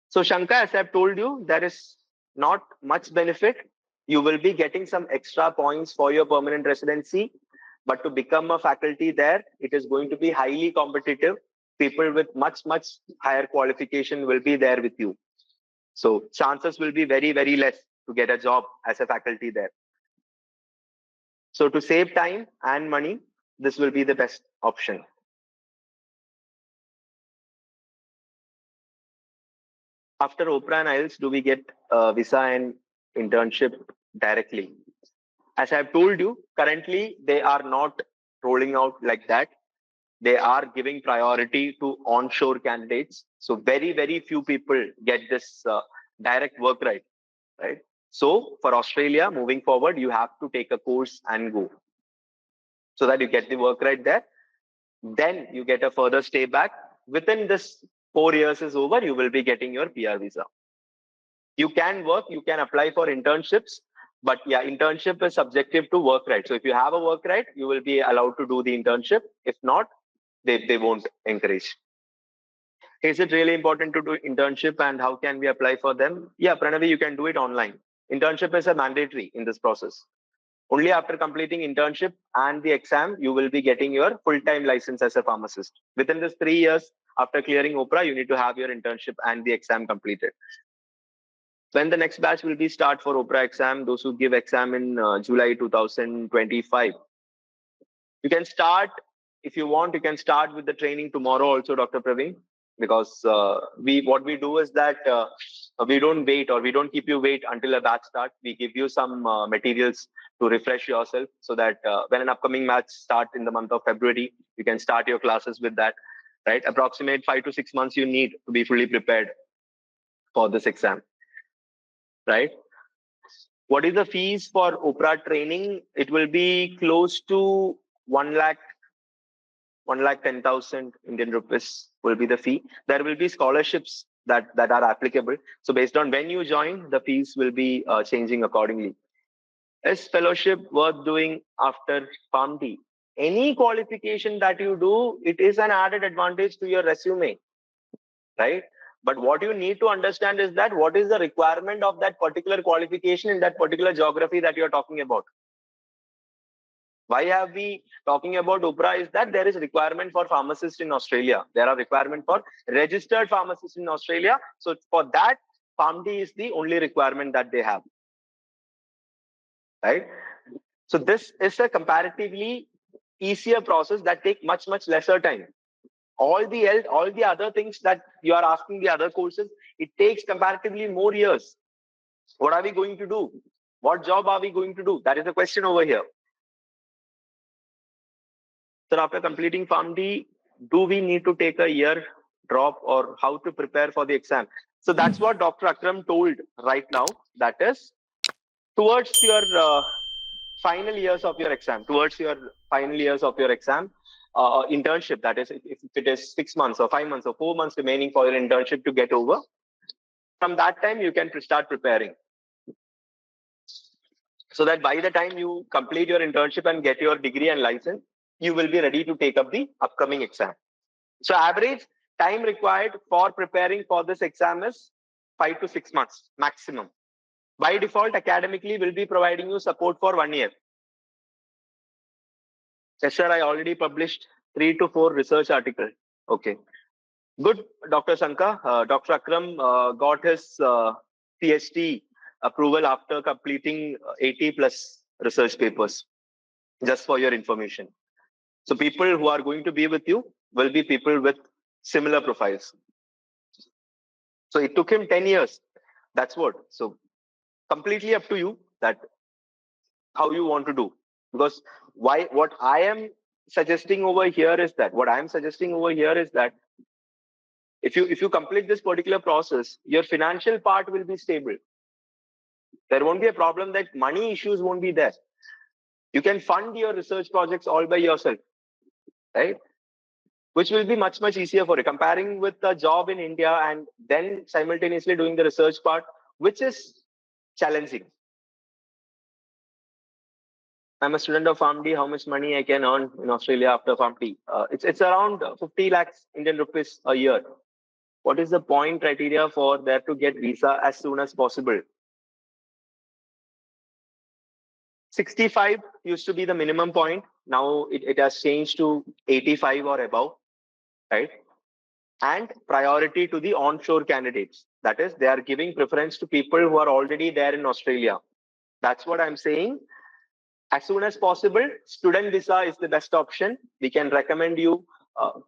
So Shankar, as I've told you, there is not much benefit. You will be getting some extra points for your permanent residency, but to become a faculty there, it is going to be highly competitive. People with much higher qualification will be there with you. So chances will be very less to get a job as a faculty there. So to save time and money, this will be the best option. After OPRA and IELTS, do we get a visa and internship directly? As I've told you, currently they are not rolling out like that. They are giving priority to onshore candidates. So very few people get this direct work right? So for Australia, moving forward, you have to take a course and go so that you get the work right there. Then you get a further stay back. Within this 4 years is over, you will be getting your PR visa. You can work, you can apply for internships, but yeah, internship is subjective to work right. So if you have a work right, you will be allowed to do the internship. If not, they won't encourage. Is it really important to do internship and how can we apply for them? Yeah, Pranavi, you can do it online. Internship is a mandatory in this process. Only after completing internship and the exam, you will be getting your full-time license as a pharmacist. Within this 3 years, after clearing OPRA, you need to have your internship and the exam completed. When the next batch will be start for OPRA exam, those who give exam in July 2025. You can start, if you want, you can start with the training tomorrow also, Dr. Praveen, because what we do is that we don't wait or we don't keep you wait until a batch start. We give you some materials to refresh yourself so that when an upcoming batch start in the month of February, you can start your classes with that, right? Approximate 5 to 6 months you need to be fully prepared for this exam, right? What is the fees for OPRA training? It will be close to 1,10,000 Indian rupees will be the fee. There will be scholarships that are applicable. So based on when you join, the fees will be changing accordingly. Is fellowship worth doing after PharmD? Any qualification that you do, it is an added advantage to your resume, right? But what you need to understand is that what is the requirement of that particular qualification in that particular geography that you're talking about. Why have we talking about OPRA is that there is requirement for pharmacists in Australia. There are requirement for registered pharmacists in Australia. So for that, PharmD is the only requirement that they have, right? So this is a comparatively easier process that take much lesser time. All the other things that you are asking, the other courses, it takes comparatively more years. What are we going to do? What job are we going to do? That is the question over here. So after completing PharmD, do we need to take a year drop or how to prepare for the exam. So that's what Dr. Akram told right now. That is towards your final years of your exam, internship. That is, if it is 6 months or 5 months or 4 months remaining for your internship to get over, from that time you can start preparing. So that by the time you complete your internship and get your degree and license, you will be ready to take up the upcoming exam. So average time required for preparing for this exam is 5 to 6 months maximum. By default, academically will be providing you support for 1 year. Yes, sir, I already published 3 to 4 research articles. Okay. Good, Dr. Shankar. Dr. Akram got his PhD approval after completing 80 plus research papers, just for your information. So people who are going to be with you will be people with similar profiles. So it took him 10 years. That's what. So completely up to you that how you want to do. Because what I am suggesting over here is that if you complete this particular process, your financial part will be stable. There won't be a problem that money issues won't be there. You can fund your research projects all by yourself, right? Which will be much, much easier for you. Comparing with a job in India and then simultaneously doing the research part, which is challenging. I'm a student of PharmD. How much money I can earn in Australia after PharmD? It's around 50 lakhs Indian rupees a year. What is the point criteria for there to get visa as soon as possible? 65 used to be the minimum point. Now it has changed to 85 or above, right? And priority to the onshore candidates. That is, they are giving preference to people who are already there in Australia. That's what I'm saying. As soon as possible, student visa is the best option. We can recommend you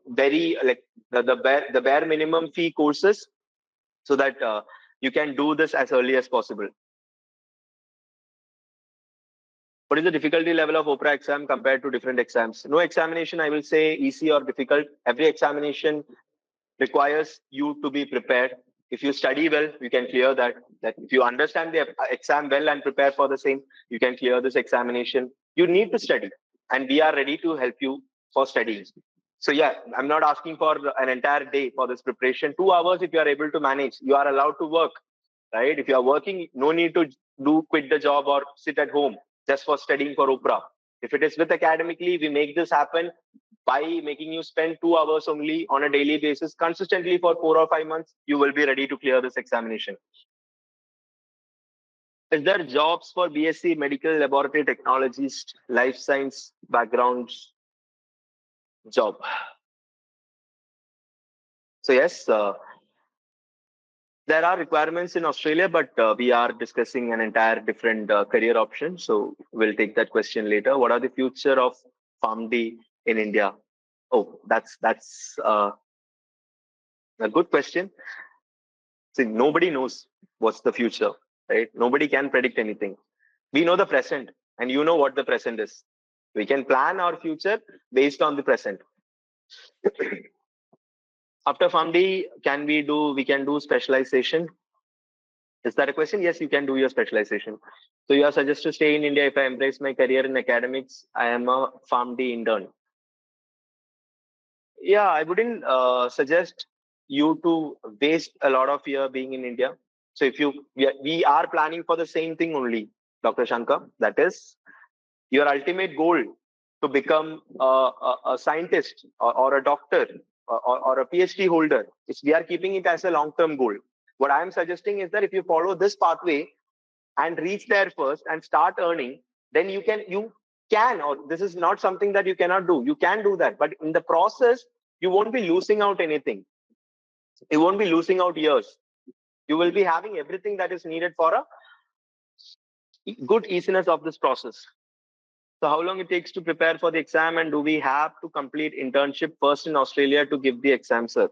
very like the bare minimum fee courses so that you can do this as early as possible. What is the difficulty level of OPRA exam compared to different exams? No examination, I will say, easy or difficult. Every examination requires you to be prepared. If you study well, you can clear that. That if you understand the exam well and prepare for the same, you can clear this examination. You need to study, and we are ready to help you for studying. So yeah, I'm not asking for an entire day for this preparation. 2 hours, if you are able to manage, you are allowed to work, right? If you are working, no need to quit the job or sit at home just for studying for OPRA. If it is with academically, we make this happen by making you spend 2 hours only on a daily basis consistently for 4 or 5 months. You will be ready to clear this examination. Is there jobs for BSc medical laboratory technologist, life science backgrounds job? So yes, there are requirements in Australia, but we are discussing an entire different career option. So we'll take that question later. What are the future of PharmD in India? Oh, that's a good question. See, nobody knows what's the future, right? Nobody can predict anything. We know the present, and you know what the present is. We can plan our future based on the present. After PharmD, we can do specialization? Is that a question? Yes, you can do your specialization. So you are suggested to stay in India. If I embrace my career in academics, I am a PharmD intern. Yeah, I wouldn't suggest you to waste a lot of year being in India. So if we are planning for the same thing only, Dr. Shankar, that is your ultimate goal to become a scientist or a doctor or a PhD holder. We are keeping it as a long-term goal. What I am suggesting is that if you follow this pathway and reach there first and start earning, then you can, or this is not something that you cannot do. You can do that, but in the process, you won't be losing out anything. You won't be losing out years. You will be having everything that is needed for a good easiness of this process. So how long it takes to prepare for the exam, and do we have to complete internship first in Australia to give the exam, sir?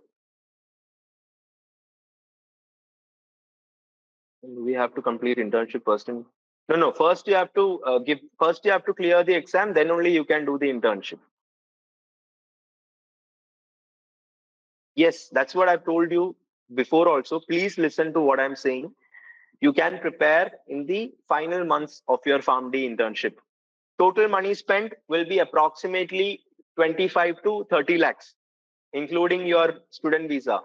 Do we have to complete internship first in? No. First you have to First you have to clear the exam. Then only you can do the internship. Yes, that's what I've told you before also. Please listen to what I'm saying. You can prepare in the final months of your PharmD internship. Total money spent will be approximately 25 to 30 lakhs, including your student visa.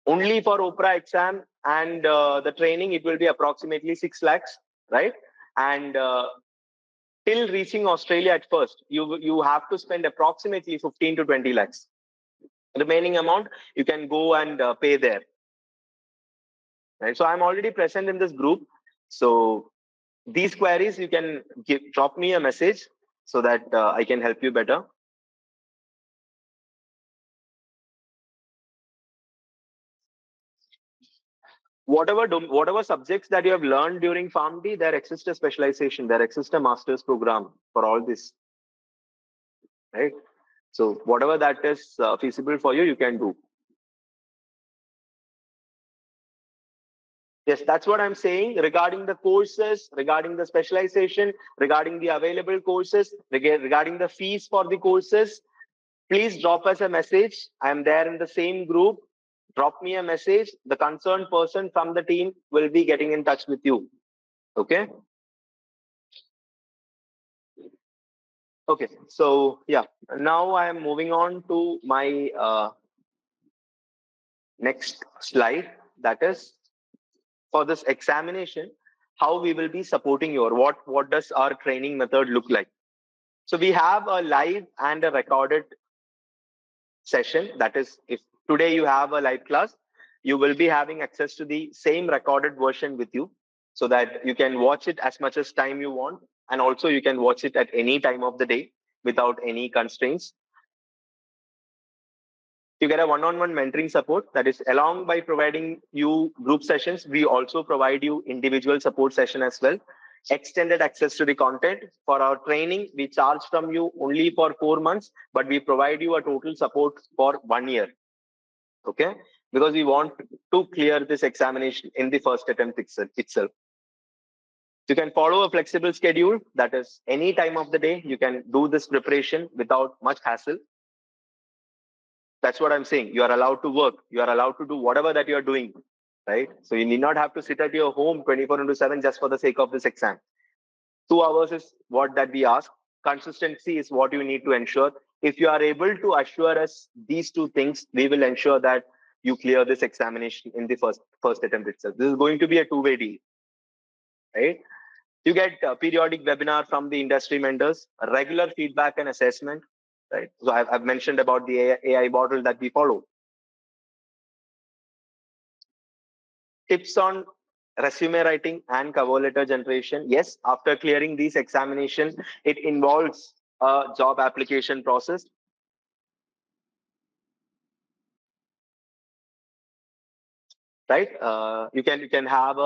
Only for OPRA exam and the training, it will be approximately 6 lakhs, right? And till reaching Australia at first, you have to spend approximately 15 to 20 lakhs. Remaining amount, you can go and pay there. Right? So I'm already present in this group. So these queries, you can drop me a message so that I can help you better. Whatever subjects that you have learned during PharmD, there exists a specialization, there exists a master's program for all this, right? So whatever that is feasible for you, you can do. Yes, that's what I'm saying regarding the courses, regarding the specialization, regarding the available courses, regarding the fees for the courses. Please drop us a message. I'm there in the same group. Drop me a message. The concerned person from the team will be getting in touch with you. Okay? Okay. So, yeah. Now I am moving on to my next slide. That is for this examination, how we will be supporting you, or what does our training method look like. So we have a live and a recorded session. That is, if today you have a live class, you will be having access to the same recorded version with you, so that you can watch it as much as time you want, and also you can watch it at any time of the day without any constraints. You get a one-on-one mentoring support. That is, along by providing you group sessions, we also provide you individual support session as well. Extended access to the content. For our training, we charge from you only for 4 months, but we provide you a total support for 1 year. Okay? Because we want to clear this examination in the first attempt itself. You can follow a flexible schedule. That is, any time of the day, you can do this preparation without much hassle. That's what I'm saying. You are allowed to work. You are allowed to do whatever that you are doing, right? So you need not have to sit at your home 24/7 just for the sake of this exam. 2 hours is what that we ask. Consistency is what you need to ensure. If you are able to assure us these two things, we will ensure that you clear this examination in the first attempt itself. This is going to be a two-way deal, right? You get a periodic webinar from the industry mentors, regular feedback and assessment, right? So I've mentioned about the AI model that we follow. Tips on resume writing and cover letter generation. Yes, after clearing these examinations, it involves a job application process. Right? You can have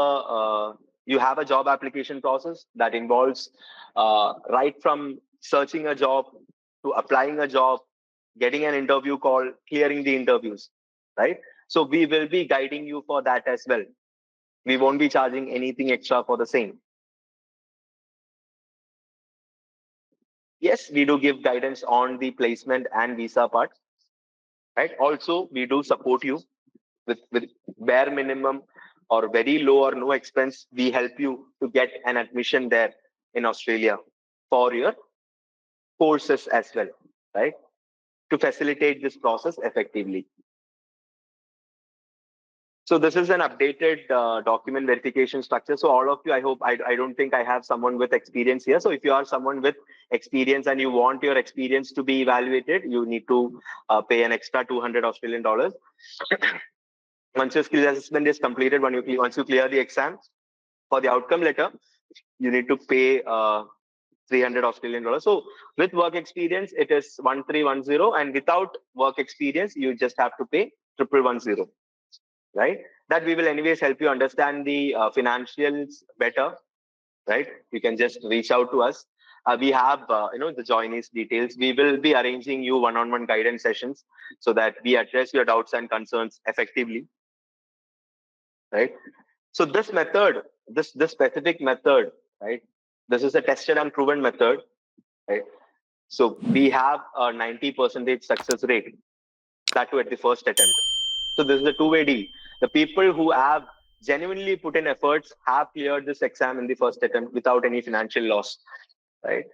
a job application process that involves right from searching a job to applying a job, getting an interview call, clearing the interviews. Right? So we will be guiding you for that as well. We won't be charging anything extra for the same. Yes, we do give guidance on the placement and visa part. Right? Also, we do support you with bare minimum or very low or no expense. We help you to get an admission there in Australia for your courses as well, right? To facilitate this process effectively. So this is an updated document verification structure. So all of you, I don't think I have someone with experience here. So if you are someone with experience and you want your experience to be evaluated, you need to pay an extra 200 Australian dollars. Once your skill assessment is completed, once you clear the exam, for the outcome letter, you need to pay 300 Australian dollars. So with work experience, it is 1310, and without work experience, you just have to pay 1110. Right? That we will anyways help you understand the financials better. Right? You can just reach out to us. We have the joinees details. We will be arranging you one-on-one guidance sessions so that we address your doubts and concerns effectively. Right? So this method, this specific method, right? This is a tested and proven method, right? So we have a 90% success rate. that too at the first attempt. So this is a two-way deal. The people who have genuinely put in efforts have cleared this exam in the first attempt without any financial loss, right?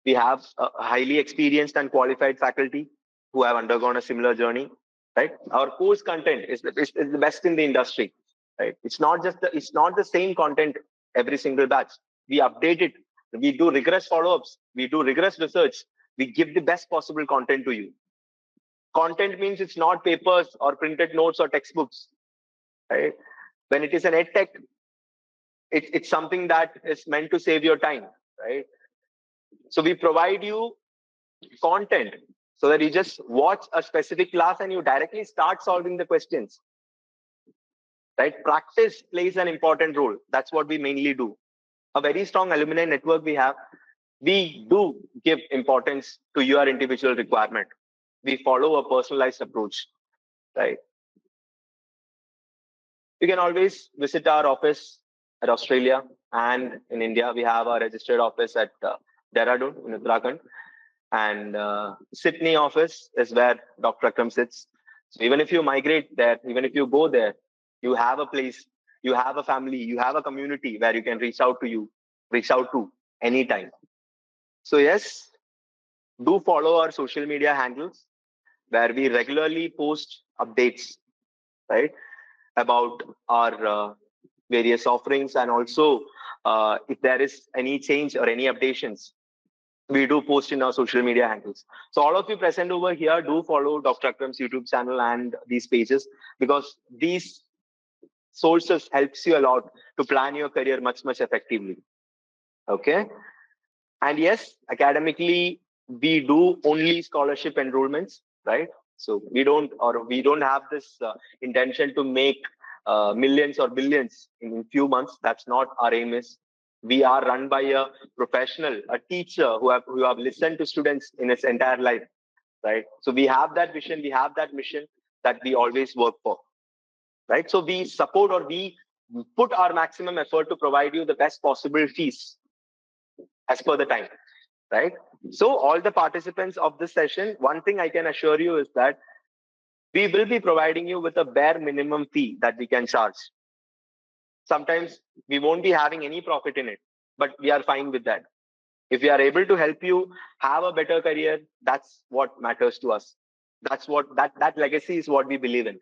We have a highly experienced and qualified faculty who have undergone a similar journey, right? Our course content is the best in the industry, right? It's not the same content every single batch. We update it. We do rigorous follow-ups. We do rigorous research. We give the best possible content to you. Content means it's not papers or printed notes or textbooks, right? When it is an edtech, it's something that is meant to save your time, right? So we provide you content so that you just watch a specific class and you directly start solving the questions, right? Practice plays an important role. That's what we mainly do. A very strong alumni network we have. We do give importance to your individual requirement. We follow a personalized approach, right? You can always visit our office at Australia, and in India we have a registered office at Dehradun in Uttarakhand, and Sydney office is where Dr. Akram sits. So even if you migrate there, even if you go there, you have a place, you have a family, you have a community where you can reach out to anytime. So yes, do follow our social media handles where we regularly post updates, right, about our various offerings, and also if there is any change or any updations, we do post in our social media handles. So all of you present over here, do follow Dr. Akram's YouTube channel and these pages, because these sources helps you a lot to plan your career much effectively. Okay. And yes, academically, we do only scholarship enrollments, right? So we don't have this intention to make millions or billions in few months. That's not our aim. Is we are run by a professional, a teacher who have listened to students in its entire life, right? So we have that vision, we have that mission that we always work for, right? So we support, or we put our maximum effort to provide you the best possible fees as per the time, right? So all the participants of this session, one thing I can assure you is that we will be providing you with a bare minimum fee that we can charge. Sometimes we won't be having any profit in it, but we are fine with that. If we are able to help you have a better career, that's what matters to us. That's what that legacy is what we believe in.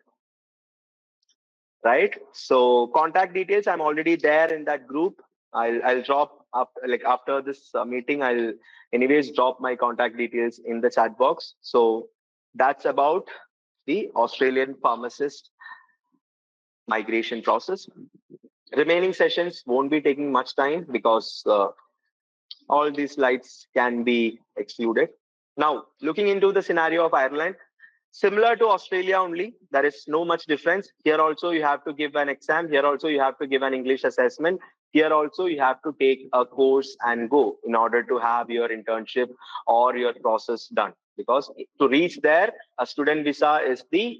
Right? So contact details, I'm already there in that group. I'll drop up, like after this meeting, I'll anyways drop my contact details in the chat box. So that's about the Australian pharmacist migration process. Remaining sessions won't be taking much time because all these slides can be excluded. Now, looking into the scenario of Ireland, similar to Australia only, there is no much difference. Here also you have to give an exam. Here also you have to give an English assessment. Here also you have to take a course and go in order to have your internship or your process done. Because to reach there, a student visa is the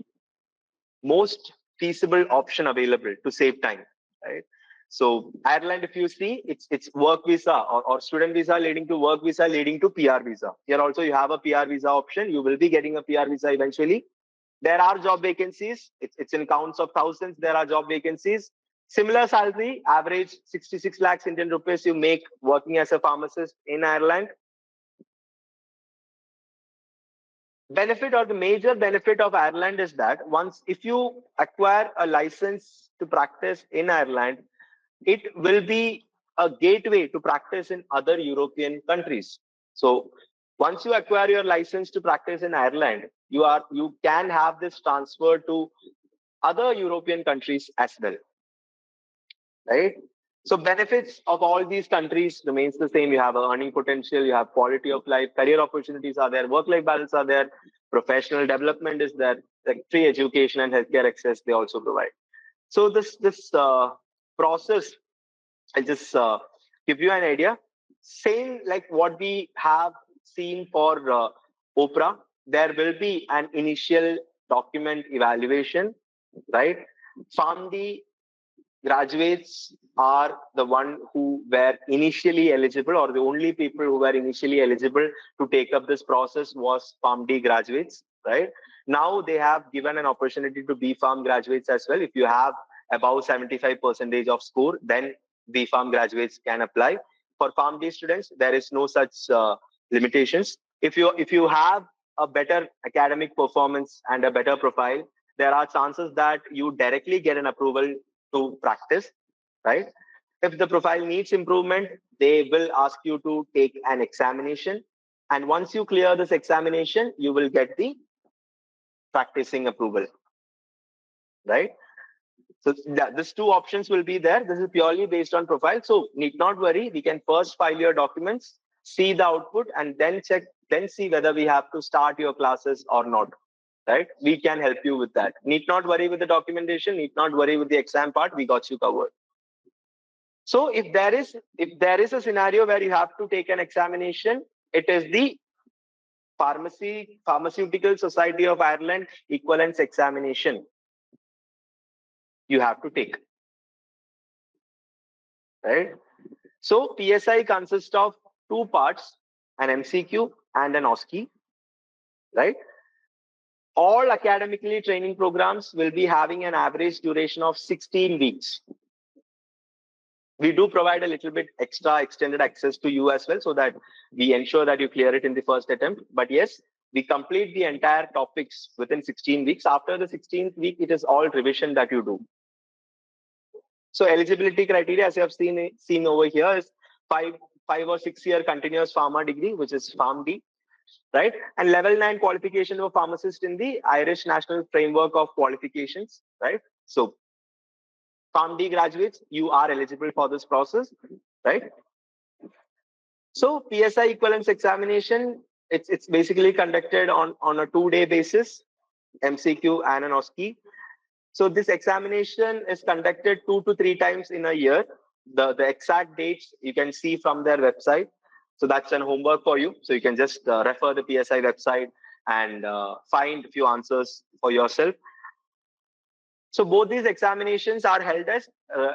most feasible option available to save time, right? So Ireland, if you see, it's work visa or student visa leading to work visa leading to PR visa. Here also you have a PR visa option. You will be getting a PR visa eventually. There are job vacancies. It's in counts of thousands. There are job vacancies. Similar salary, average 66 lakhs Indian rupees you make working as a pharmacist in Ireland. Benefit, or the major benefit of Ireland, is that if you acquire a license to practice in Ireland, it will be a gateway to practice in other European countries. So once you acquire your license to practice in Ireland, you can have this transfer to other European countries as well, right? So benefits of all these countries remains the same. You have earning potential, you have quality of life, career opportunities are there, work-life balance are there, professional development is there, like free education and healthcare access they also provide. So this process, I'll just give you an idea. Same like what we have seen for OPRA, there will be an initial document evaluation, right? PharmD graduates are the one who were initially eligible, or the only people who were initially eligible to take up this process was PharmD graduates. right? Now they have given an opportunity to B.Pharm graduates as well. If you have above 75% of score, then B.Pharm graduates can apply. For PharmD students, there is no such limitations. If you have a better academic performance and a better profile, there are chances that you directly get an approval to practice, right? If the profile needs improvement, they will ask you to take an examination. And once you clear this examination, you will get the practicing approval, right? So these two options will be there. This is purely based on profile. So need not worry. We can first file your documents, see the output, and then check, then see whether we have to start your classes or not, right? We can help you with that. Need not worry with the documentation. Need not worry with the exam part. We got you covered. So if there is a scenario where you have to take an examination, it is the Pharmaceutical Society of Ireland equivalence examination you have to take, right? So PSI consists of two parts, an MCQ and an OSCE, right? All academically training programs will be having an average duration of 16 weeks. We do provide a little bit extra extended access to you as well, so that we ensure that you clear it in the first attempt. But yes, we complete the entire topics within 16 weeks. After the 16th week, it is all revision that you do. So eligibility criteria, as you have seen over here, is five or 6 year continuous pharma degree, which is PharmD, right? And level 9 qualification of a pharmacist in the Irish National Framework of Qualifications, right? So PharmD graduates, you are eligible for this process, right? So PSI equivalence examination, it's basically conducted on a 2-day basis, MCQ and an OSCE. So this examination is conducted 2 to 3 times in a year. The exact dates you can see from their website. So that's an homework for you. So you can just refer the PSI website and find a few answers for yourself. So both these examinations are held as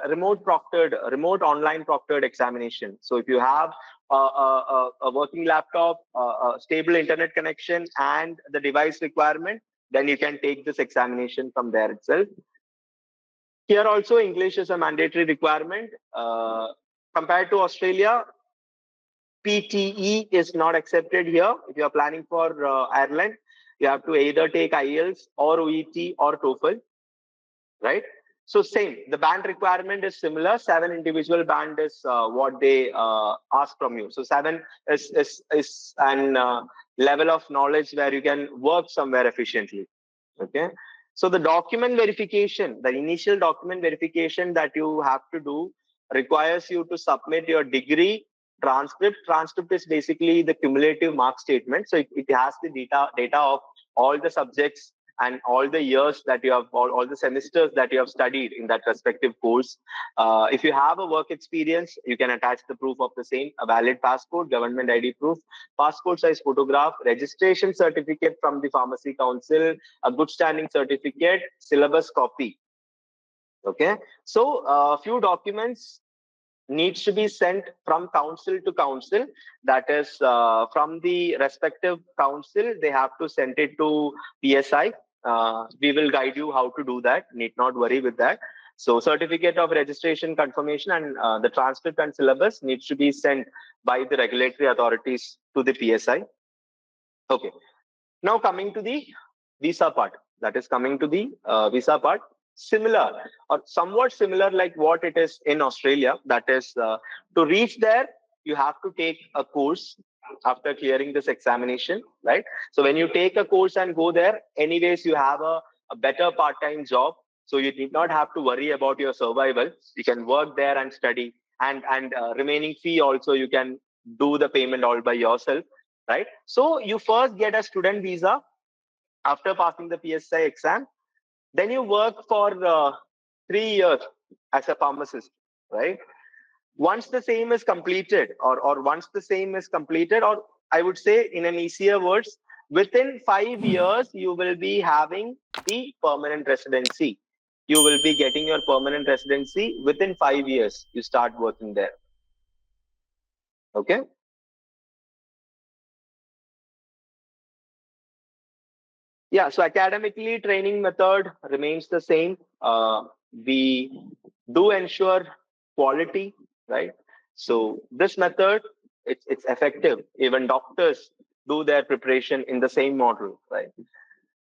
remote online proctored examination. So if you have a working laptop, a stable internet connection, and the device requirement, then you can take this examination from there itself. Here also, English is a mandatory requirement. Compared to Australia, PTE is not accepted here. If you are planning for Ireland, you have to either take IELTS or OET or TOEFL, right? So same, the band requirement is similar. 7 individual band is what they ask from you. So 7 is an level of knowledge where you can work somewhere efficiently. Okay. So the document verification, the initial document verification that you have to do requires you to submit your degree transcript. Transcript is basically the cumulative mark statement. So it has the data of all the subjects and all the years that you have, all the semesters that you have studied in that respective course. If you have a work experience, you can attach the proof of the same, a valid passport, government ID proof, passport size photograph, registration certificate from the Pharmacy Council, a good standing certificate, syllabus copy. Okay. So a few documents needs to be sent from council to council. That is from the respective council, they have to send it to PSI. We will guide you how to do that. Need not worry with that. So certificate of registration confirmation and the transcript and syllabus needs to be sent by the regulatory authorities to the PSI. Okay. Now coming to the visa part. That is coming to the visa part. Similar or somewhat similar like what it is in Australia. That is to reach there, you have to take a course after clearing this examination, right? So when you take a course and go there, anyways, you have a better part-time job. So you need not have to worry about your survival. You can work there and study, and remaining fee also you can do the payment all by yourself, right? So you first get a student visa after passing the PSI exam. Then you work for 3 years as a pharmacist, right? Once the same is completed, or once the same is completed, or I would say in an easier words, within 5 years, you will be having the permanent residency. You will be getting your permanent residency within 5 years. You start working there. Okay. Yeah, so academically, training method remains the same. We do ensure quality, right? So this method, it's effective. Even doctors do their preparation in the same model, right?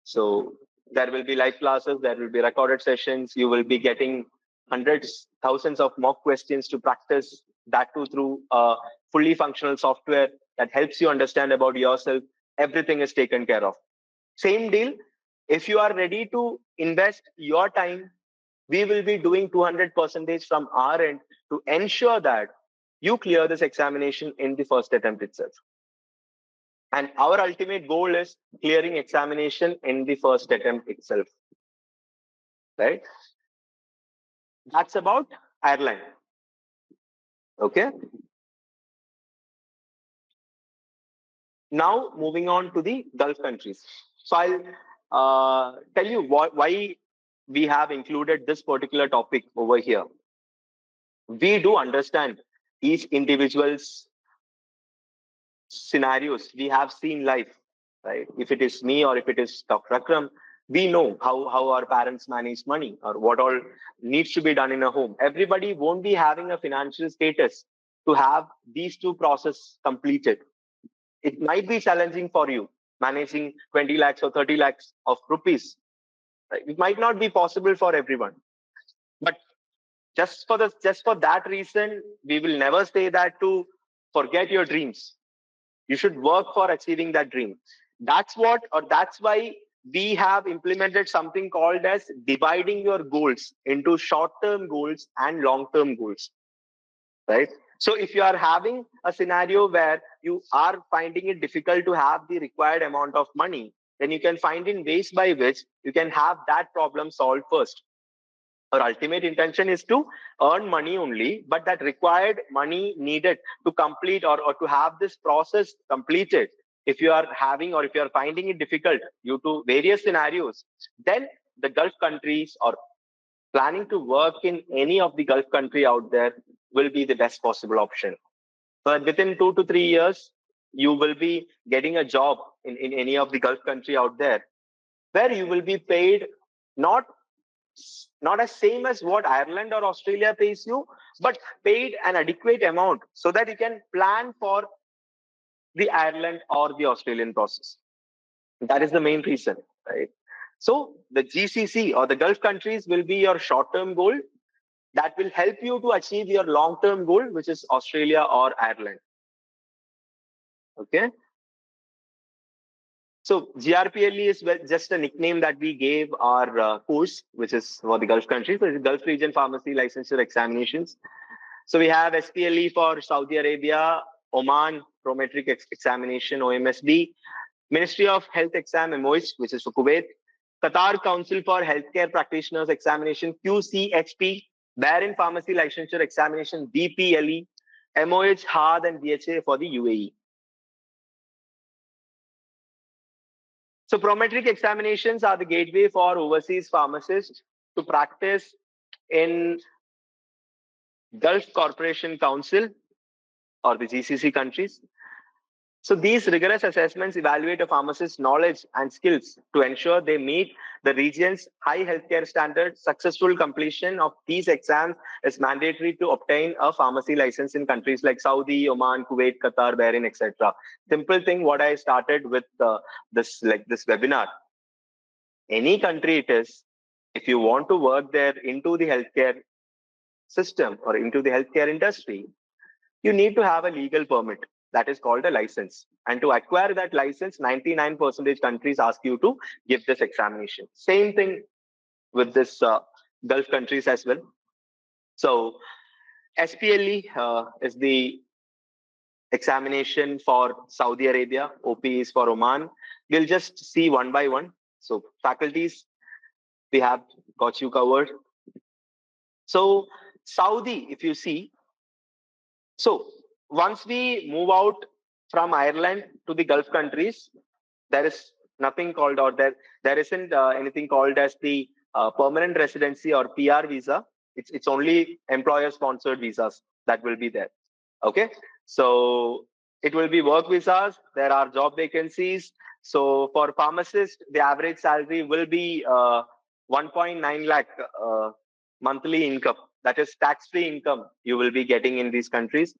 So there will be live classes, there will be recorded sessions. You will be getting hundreds, thousands of mock questions to practice. That too through fully functional software that helps you understand about yourself. Everything is taken care of. Same deal. If you are ready to invest your time, we will be doing 200% from our end to ensure that you clear this examination in the first attempt itself. And our ultimate goal is clearing examination in the first attempt itself. Right? That's about Ireland. Okay. Now moving on to the Gulf countries. So I'll tell you why we have included this particular topic over here. We do understand each individual's scenarios. We have seen life, right? If it is me or if it is Dr. Akram, we know how our parents manage money or what all needs to be done in a home. Everybody won't be having a financial status to have these two processes completed. It might be challenging for you managing 20 lakhs or 30 lakhs of rupees. Right? It might not be possible for everyone. But just for that reason, we will never say that to forget your dreams. You should work for achieving that dream. That's why we have implemented something called as dividing your goals into short-term goals and long-term goals, right? So if you are having a scenario where you are finding it difficult to have the required amount of money, then you can find in ways by which you can have that problem solved first. Our ultimate intention is to earn money only, but that required money needed to complete or to have this process completed, if you are having or if you are finding it difficult due to various scenarios, then the Gulf countries or planning to work in any of the Gulf country out there will be the best possible option. But within 2 to 3 years, you will be getting a job in any of the Gulf country out there where you will be paid not not as same as what Ireland or Australia pays you, but paid an adequate amount so that you can plan for the Ireland or the Australian process. That is the main reason, right? So the GCC or the Gulf countries will be your short-term goal that will help you to achieve your long-term goal, which is Australia or Ireland. Okay. So GRPLE is just a nickname that we gave our course, which is for the Gulf countries, so it's Gulf Region Pharmacy Licensure Examinations. So we have SPLE for Saudi Arabia, Oman, Prometric Examination, OMSD, Ministry of Health Exam, MOH, which is for Kuwait, Qatar Council for Healthcare Practitioners Examination, QCHP, Bahrain Pharmacy Licensure Examination, BPLE, MOH, HAD, and BHA for the UAE. So Prometric examinations are the gateway for overseas pharmacists to practice in Gulf Corporation Council or the GCC countries. So these rigorous assessments evaluate a pharmacist's knowledge and skills to ensure they meet the region's high healthcare standards. Successful completion of these exams is mandatory to obtain a pharmacy license in countries like Saudi, Oman, Kuwait, Qatar, Bahrain, etc. Simple thing what I started with this webinar. Any country it is, if you want to work there into the healthcare system or into the healthcare industry, you need to have a legal permit that is called a license. And to acquire that license, 99% countries ask you to give this examination. Same thing with this Gulf countries as well. So SPLE is the examination for Saudi Arabia, OP is for Oman. We'll just see one by one. So faculties, we have got you covered. So Saudi, if you see, so once we move out from Ireland to the Gulf countries, there is nothing called, or there isn't anything called as the permanent residency or PR visa. It's only employer sponsored visas that will be there. Okay, so it will be work visas. There are job vacancies. So for pharmacist, the average salary will be 1.9 lakh monthly income. That is tax-free income you will be getting in these countries.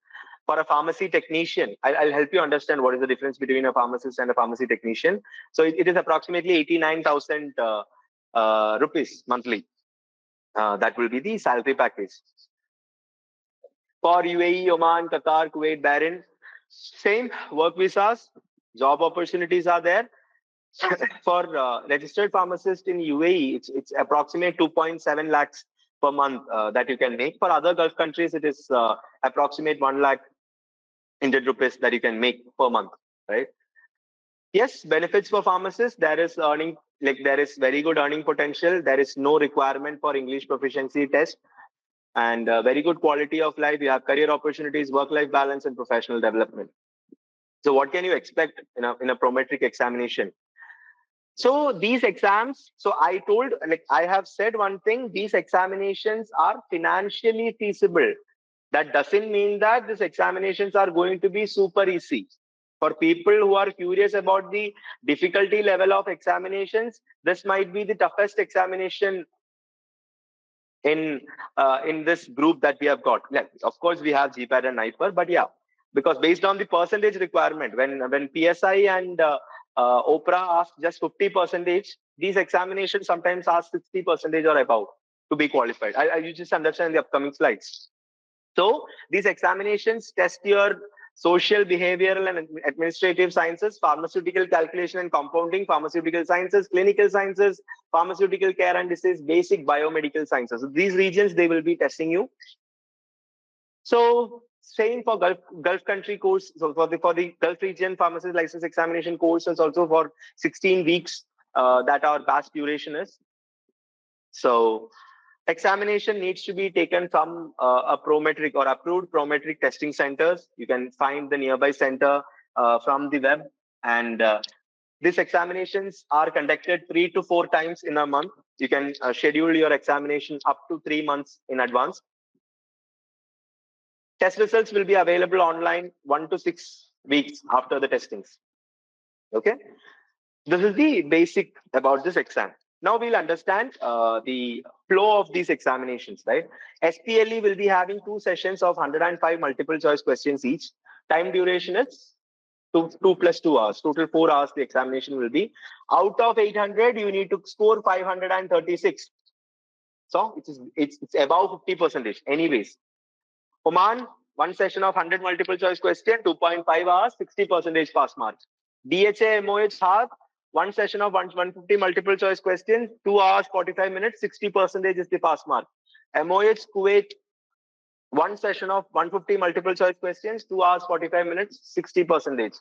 For a pharmacy technician, I'll help you understand what is the difference between a pharmacist and a pharmacy technician. So it is approximately 89,000 rupees monthly. That will be the salary package. For UAE, Oman, Qatar, Kuwait, Bahrain, same work visas, job opportunities are there. For registered pharmacist in UAE, it's approximately 2.7 lakhs per month that you can make. For other Gulf countries, it is approximate 1 lakh Indian rupees that you can make per month, right? Yes, benefits for pharmacists. There is earning, like there is very good earning potential. There is no requirement for English proficiency test, and very good quality of life. You have career opportunities, work-life balance, and professional development. So, what can you expect in a prometric examination? So these exams, so I told, like I have said one thing, these examinations are financially feasible. That doesn't mean that these examinations are going to be super easy. For people who are curious about the difficulty level of examinations, this might be the toughest examination in this group that we have got. Yeah, of course, we have GPAT and NIPER, but yeah, because based on the percentage requirement, when PSI and OPRA ask just 50%, these examinations sometimes ask 60% or above to be qualified. You just understand the upcoming slides. So these examinations test your social, behavioral, and administrative sciences, pharmaceutical calculation and compounding, pharmaceutical sciences, clinical sciences, pharmaceutical care and disease, basic biomedical sciences. So these regions, they will be testing you. So same for Gulf country course. So for the Gulf region pharmacist license examination course is also for 16 weeks that our past duration is. So examination needs to be taken from a prometric or approved prometric testing centers. You can find the nearby center from the web, and these examinations are conducted 3 to 4 times in a month. You can schedule your examination up to 3 months in advance. Test results will be available online 1 to 6 weeks after the testings. Okay, this is the basic about this exam. Now we'll understand the flow of these examinations, right? SPLE will be having 2 sessions of 105 multiple choice questions each. Time duration is 2 plus 2 hours. Total 4 hours the examination will be. Out of 800, you need to score 536. So it's above 50%. Anyways, Oman, 1 session of 100 multiple choice question, 2.5 hours, 60% pass mark. DHA, MOH, Hath, 1 session of 150 multiple choice question, 2 hours, 45 minutes, 60% is the pass mark. MOH, Kuwait, 1 session of 150 multiple choice questions, 2 hours, 45 minutes, 60%.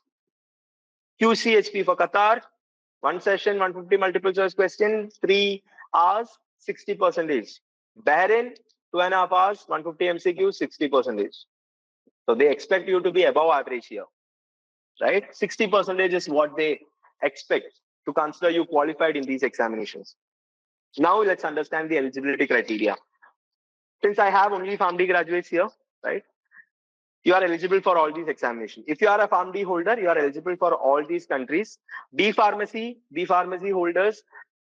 QCHP for Qatar, 1 session, 150 multiple choice question, 3 hours, 60%. Bahrain, 2.5 hours, 150 MCQ, 60%. So they expect you to be above average here, right? 60% is what they expect to consider you qualified in these examinations. Now let's understand the eligibility criteria. Since I have only PharmD graduates here, right? You are eligible for all these examinations. If you are a PharmD holder, you are eligible for all these countries. B pharmacy holders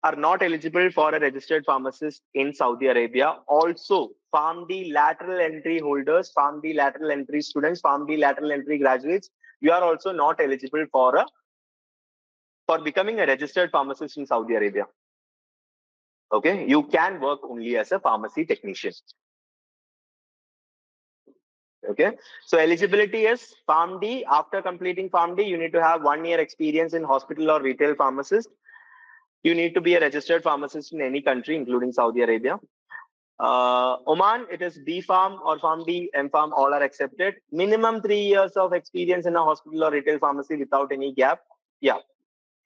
are not eligible for a registered pharmacist in Saudi Arabia. Also, PharmD lateral entry holders, PharmD lateral entry students, PharmD lateral entry graduates, you are also not eligible for becoming a registered pharmacist in Saudi Arabia. Okay, you can work only as a pharmacy technician. Okay, so eligibility is PharmD. After completing PharmD, you need to have 1 year experience in hospital or retail pharmacist. You need to be a registered pharmacist in any country, including Saudi Arabia. Oman, it is B Pharm or PharmD, M Pharm, all are accepted. Minimum 3 years of experience in a hospital or retail pharmacy without any gap. Yeah,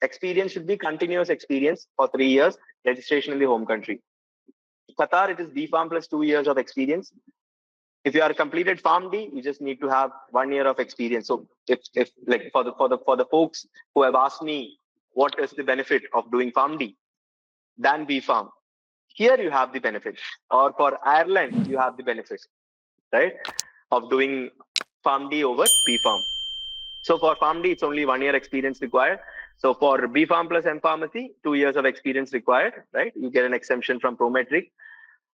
experience should be continuous experience for 3 years, registration in the home country. Qatar, it is B Pharm plus 2 years of experience. If you are completed PharmD, you just need to have 1 year of experience. So if like for the folks who have asked me what is the benefit of doing PharmD than B Pharm, here you have the benefit. Or for Ireland, you have the benefit, right, of doing PharmD over B Pharm. So for PharmD, it's only 1 year experience required. So for B Pharm plus M Pharmacy, 2 years of experience required, right? You get an exemption from Prometric.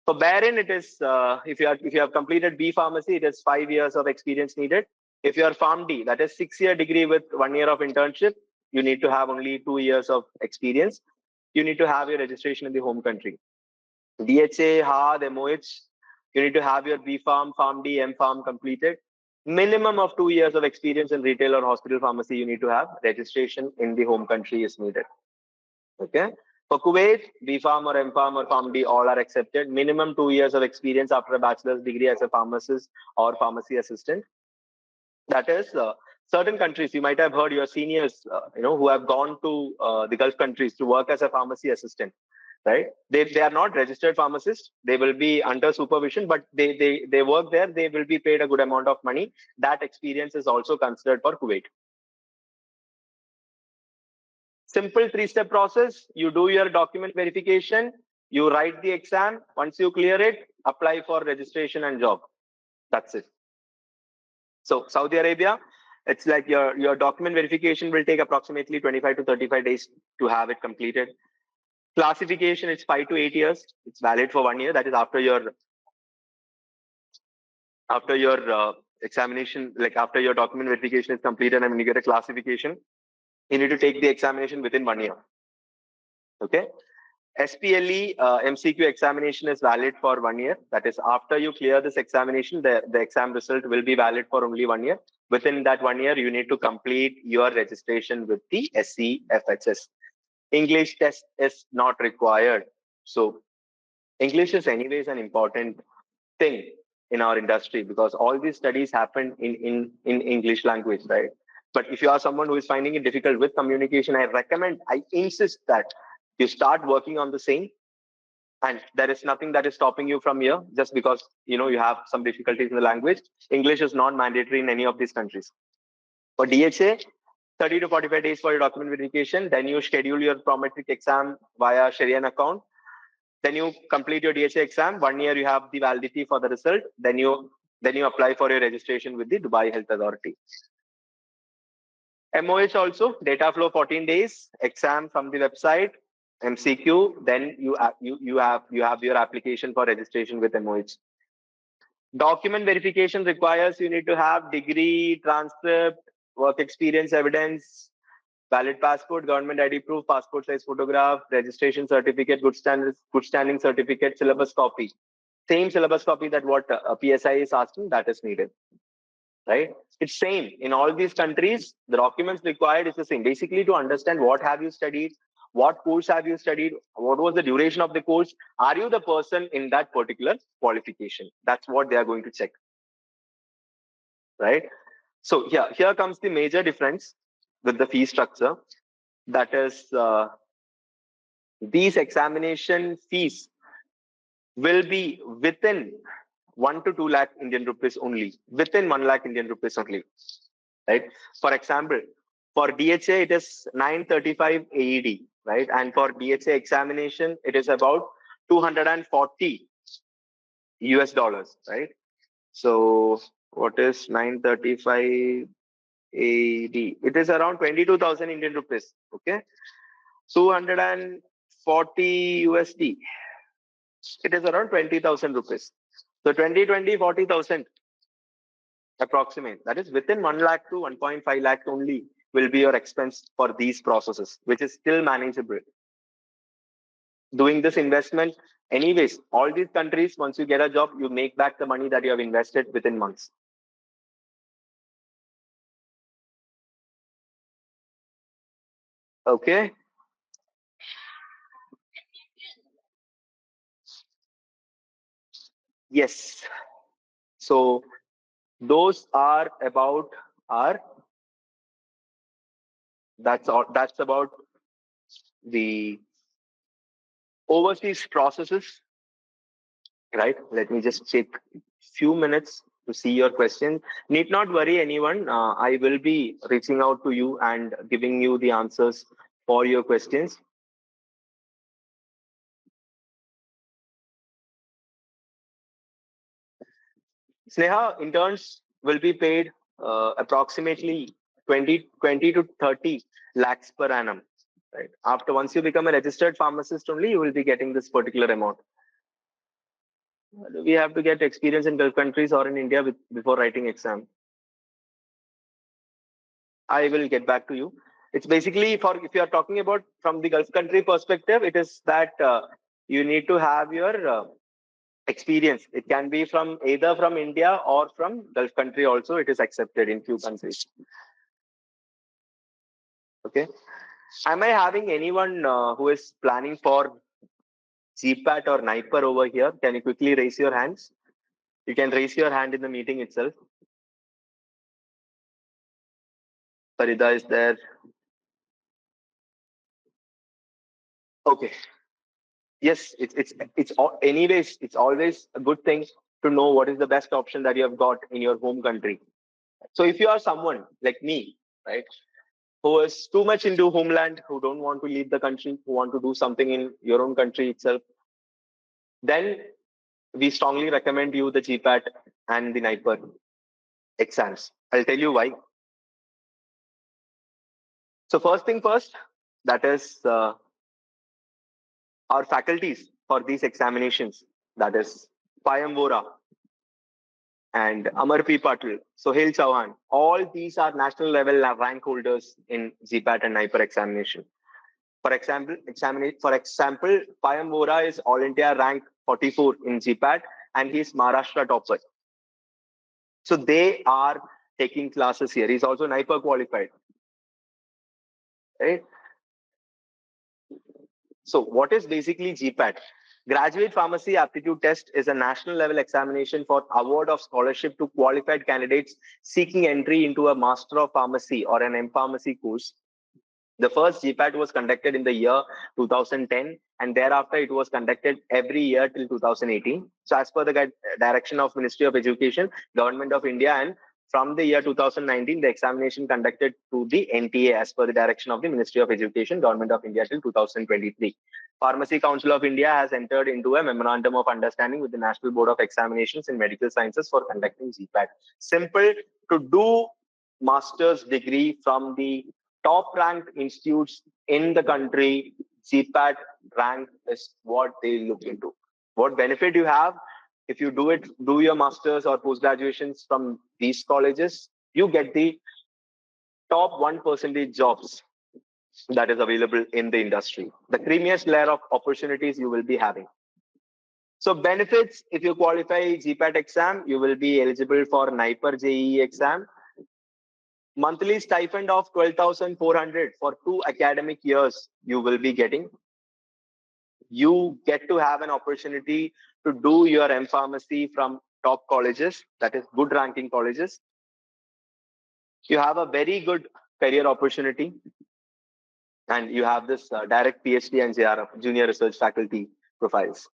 For Baron, it is if you have completed B Pharmacy, it is 5 years of experience needed. If you are PharmD, that is 6-year degree with 1 year of internship, you need to have only 2 years of experience. You need to have your registration in the home country. DHA, HAD, MOH, you need to have your B Pharm, PharmD, M Pharm completed. Minimum of 2 years of experience in retail or hospital pharmacy you need to have. Registration in the home country is needed. Okay. For Kuwait, B Pharm or M Pharm or PharmD all are accepted. Minimum 2 years of experience after a bachelor's degree as a pharmacist or pharmacy assistant. That is, certain countries you might have heard your seniors, who have gone to the Gulf countries to work as a pharmacy assistant, right? They are not registered pharmacists. They will be under supervision, but they work there. They will be paid a good amount of money. That experience is also considered for Kuwait. Simple 3-step process. You do your document verification. You write the exam. Once you clear it, apply for registration and job. That's it. So Saudi Arabia, it's like your document verification will take approximately 25 to 35 days to have it completed. Classification, it's 5 to 8 years. It's valid for 1 year. That is after your examination, like after your document verification is completed and when you get a classification, you need to take the examination within 1 year. Okay. SPLE MCQ examination is valid for 1 year. That is, after you clear this examination, the exam result will be valid for only 1 year. Within that 1 year, you need to complete your registration with the SCFHS. English test is not required. So English is anyways an important thing in our industry because all these studies happen in English language, right? But if you are someone who is finding it difficult with communication, I insist that you start working on the same. And there is nothing that is stopping you from here just because you have some difficulties in the language. English is not mandatory in any of these countries. For DHA, 30 to 45 days for your document verification. Then you schedule your Prometric exam via Sharian account. Then you complete your DHA exam. 1 year you have the validity for the result. Then you apply for your registration with the Dubai Health Authority. MOH also, data flow 14 days, exam from the website, MCQ, then you have your application for registration with MOH. Document verification requires you need to have degree, transcript, work experience evidence, valid passport, government ID proof, passport size photograph, registration certificate, good standing certificate, syllabus copy. Same syllabus copy that what PSI is asking, that is needed. Right? It's same in all these countries. The documents required is the same. Basically, to understand what have you studied, what course have you studied, what was the duration of the course, are you the person in that particular qualification? That's what they are going to check. Right? So here comes the major difference with the fee structure. That is, these examination fees will be within 1 to 2 lakh Indian rupees only, within 1 lakh Indian rupees only, right? For example, for DHA, it is 935 AED, right? And for DHA examination, it is about 240 US dollars, right? So what is 935 AED? It is around 22,000 Indian rupees, okay? 240 USD. It is around 20,000 rupees. So 40,000 approximate. That is within 1 lakh to 1.5 lakh only will be your expense for these processes, which is still manageable. Doing this investment, anyways, all these countries, once you get a job, you make back the money that you have invested within months. Okay. Yes. So those are about that's about the overseas processes, right? Let me just take few minutes to see your question. Need not worry anyone. I will be reaching out to you and giving you the answers for your questions. Sneha, interns will be paid approximately 20 to 30 lakhs per annum. Right. After once you become a registered pharmacist only, you will be getting this particular amount. We have to get experience in Gulf countries or in India before writing exam. I will get back to you. It's basically for if you are talking about from the Gulf country perspective, it is that you need to have your experience. It can be from either from India or from Gulf country also. It is accepted in few countries. Okay. Am I having anyone who is planning for GPAT or NIPER over here? Can you quickly raise your hands? You can raise your hand in the meeting itself. Farida is there. Okay. Yes, anyways, it's always a good thing to know what is the best option that you have got in your home country. So if you are someone like me, right, who is too much into homeland, who don't want to leave the country, who want to do something in your own country itself, then we strongly recommend you the GPAT and the NIPER exams. I'll tell you why. So first thing first, that is our faculties for these examinations, that is Payam Vora and Amar P. Patil, Sohail Chauhan, all these are national level rank holders in GPAT and NIPER examination. For example, Payam Vora is All India rank 44 in GPAT and he's Maharashtra topper. So they are taking classes here. He's also NIPER qualified. Right? So what is basically GPAT? Graduate Pharmacy Aptitude Test is a national level examination for award of scholarship to qualified candidates seeking entry into a Master of Pharmacy or an M-Pharmacy course. The first GPAT was conducted in the year 2010 and thereafter it was conducted every year till 2018. So as per the direction of Ministry of Education, Government of India, and from the year 2019, the examination conducted to the NTA as per the direction of the Ministry of Education, Government of India till 2023. Pharmacy Council of India has entered into a memorandum of understanding with the National Board of Examinations in Medical Sciences for conducting GPAT. Simple to do master's degree from the top ranked institutes in the country. GPAT rank is what they look into. What benefit you have if you do your masters or post graduations from these colleges, you get the top 1% jobs that is available in the industry. The creamiest layer of opportunities you will be having. So benefits, if you qualify GPAT exam, you will be eligible for NIPER JEE exam. Monthly stipend of 12,400 for 2 academic years you will be getting. You get to have an opportunity to do your M-Pharmacy from top colleges, that is good ranking colleges. You have a very good career opportunity and you have this direct PhD and JRF, junior research faculty profiles.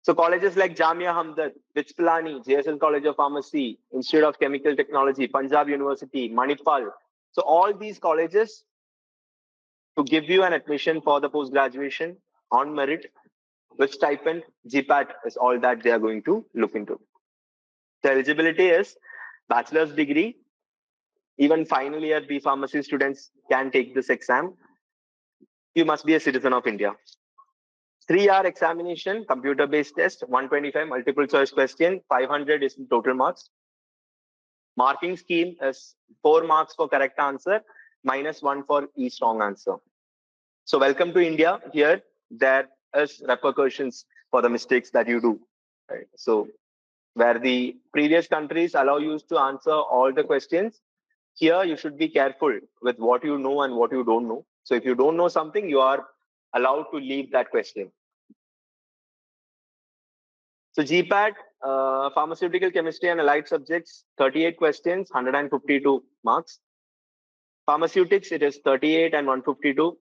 So colleges like Jamia Hamdard, Vichpilani, JSL College of Pharmacy, Institute of Chemical Technology, Punjab University, Manipal. So all these colleges to give you an admission for the post-graduation on merit with stipend, GPAT is all that they are going to look into. The eligibility is bachelor's degree. Even final year B Pharmacy students can take this exam. You must be a citizen of India. 3-hour examination, computer-based test, 125 multiple choice question, 500 is total marks. Marking scheme is 4 marks for correct answer, -1 for each wrong answer. So welcome to India. Here, there is repercussions for the mistakes that you do. Right? So where the previous countries allow you to answer all the questions, here you should be careful with what you know and what you don't know. So if you don't know something, you are allowed to leave that question. So GPAT, pharmaceutical chemistry and allied subjects, 38 questions, 152 marks. Pharmaceutics, it is 38 and 152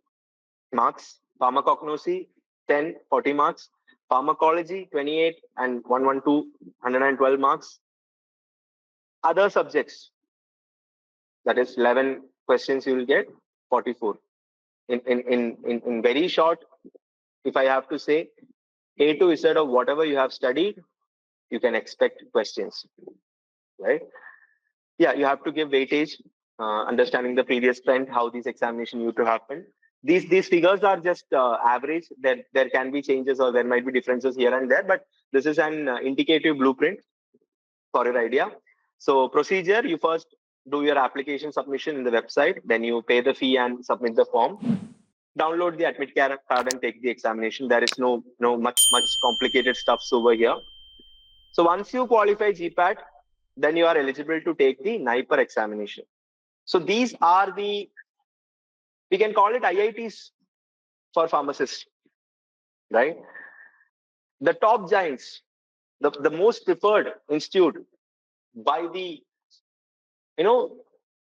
marks. Pharmacognosy, 10, 40 marks. Pharmacology, 28 and 112, 112 marks. Other subjects, that is 11 questions you will get, 44. In very short, if I have to say, A to Z of whatever you have studied, you can expect questions, right? Yeah, you have to give weightage understanding the previous trend, how these examination used to happen. These figures are just average. There can be changes or there might be differences here and there, but this is an indicative blueprint for your idea. So procedure: you first do your application submission in the website, then you pay the fee and submit the form. Download the admit card and take the examination. There is no much complicated stuffs over here. So once you qualify GPAT, then you are eligible to take the NIPER examination. So these are the, we can call it IITs for pharmacists, right? The top giants, the most preferred institute by the, you know,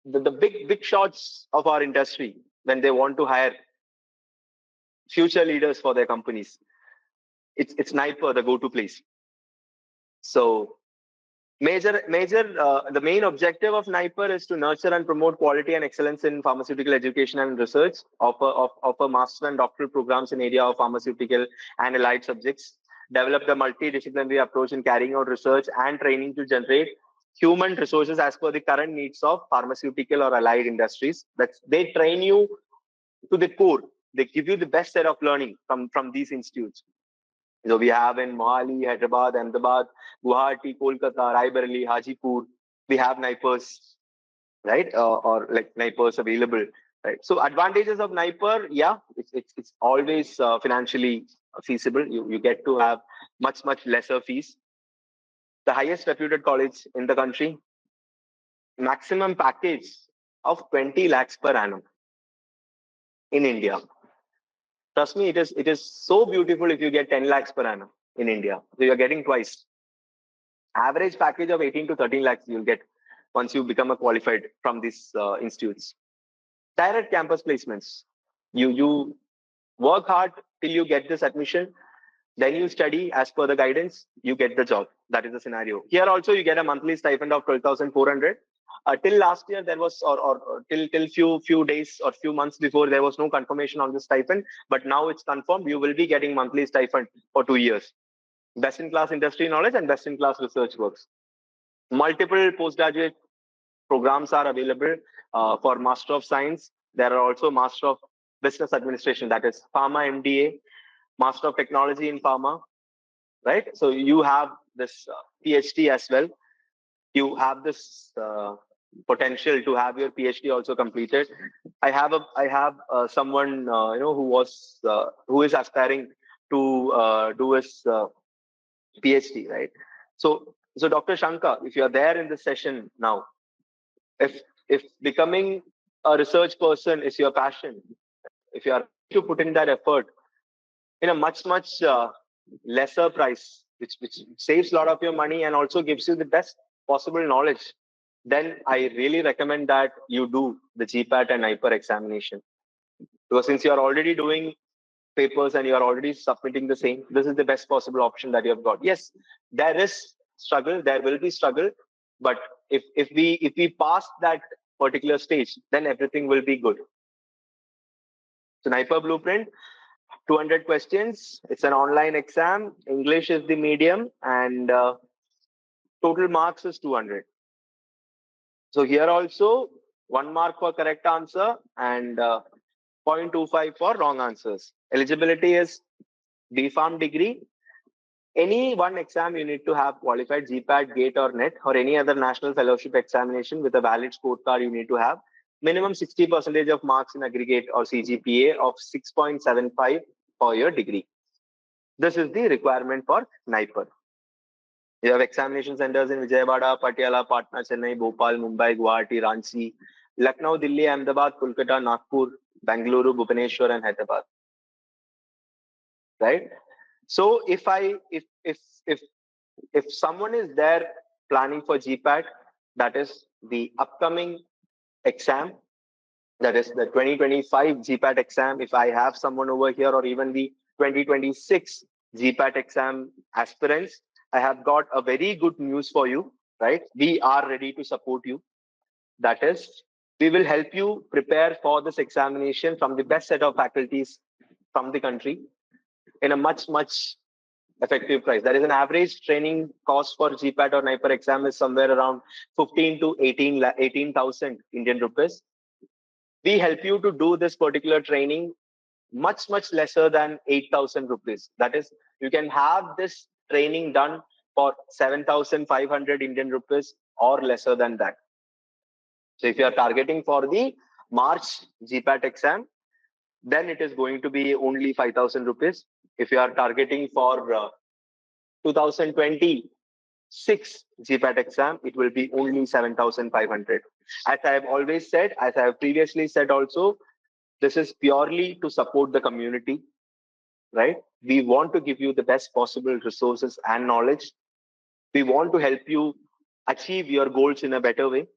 the big shots of our industry when they want to hire future leaders for their companies. It's NIPER, the go-to place. So the main objective of NIPER is to nurture and promote quality and excellence in pharmaceutical education and research, offer master and doctoral programs in area of pharmaceutical and allied subjects, develop the multidisciplinary approach in carrying out research and training to generate human resources as per the current needs of pharmaceutical or allied industries. They train you to the core. They give you the best set of learning from these institutes. So we have in Mohali, Hyderabad, Ahmedabad, Guwahati, Kolkata, Raebareli, Hajipur. We have NIPERs, right? Or like NIPERs available, right? So advantages of NIPER, yeah, it's always financially feasible. You get to have much lesser fees. The highest reputed college in the country, maximum package of 20 lakhs per annum in India. Trust me, it is so beautiful if you get 10 lakhs per annum in India. So you're getting twice. Average package of 18 to 13 lakhs you'll get once you become a qualified from these institutes. Direct campus placements. You work hard till you get this admission. Then you study as per the guidance, you get the job. That is the scenario. Here also you get a monthly stipend of 12,400. Till last year there was, or till few days or few months before, there was no confirmation on the stipend. But now it's confirmed. You will be getting monthly stipend for 2 years. Best in class industry knowledge and best in class research works. Multiple postgraduate programs are available for Master of Science. There are also Master of Business Administration, that is Pharma MDA, Master of Technology in Pharma, right? So you have this PhD as well. You have this potential to have your PhD also completed. I have someone who is aspiring to do his PhD, right? So Dr. Shankar, if you are there in this session now, if becoming a research person is your passion, if you are to put in that effort in a much lesser price, which saves a lot of your money and also gives you the best possible knowledge, then I really recommend that you do the GPAT and NIPER examination. Because since you are already doing papers and you are already submitting the same, this is the best possible option that you have got. Yes, there is struggle, there will be struggle, but if we pass that particular stage, then everything will be good. So NIPER blueprint, 200 questions. It's an online exam. English is the medium, and total marks is 200. So here also 1 mark for correct answer and 0.25 for wrong answers. Eligibility is BPharm degree. Any one exam you need to have qualified GPAT, GATE or NET, or any other national fellowship examination with a valid scorecard you need to have. Minimum 60% of marks in aggregate or CGPA of 6.75 for your degree. This is the requirement for NIPER. You have examination centers in Vijayawada, Patiala, Patna, Chennai, Bhopal, Mumbai, Guwahati, Ranchi, Lucknow, Delhi, Ahmedabad, Kolkata, Nagpur, Bangalore, Bhubaneswar, and Hyderabad. Right? So if someone is there planning for GPAT, that is the upcoming exam, that is the 2025 GPAT exam. If I have someone over here, or even the 2026 GPAT exam aspirants, I have got a very good news for you, right? We are ready to support you. That is, we will help you prepare for this examination from the best set of faculties from the country in a much effective price. There is an average training cost for GPAT or NIPER exam is somewhere around 15 to 18,000 Indian rupees. We help you to do this particular training much lesser than 8,000 rupees. That is, you can have this training done for 7,500 Indian rupees or lesser than that. So if you are targeting for the March GPAT exam, then it is going to be only 5,000 rupees. If you are targeting for 2026 GPAT exam, it will be only 7,500. As I have always said, as I have previously said also, this is purely to support the community, right? We want to give you the best possible resources and knowledge. We want to help you achieve your goals in a better way,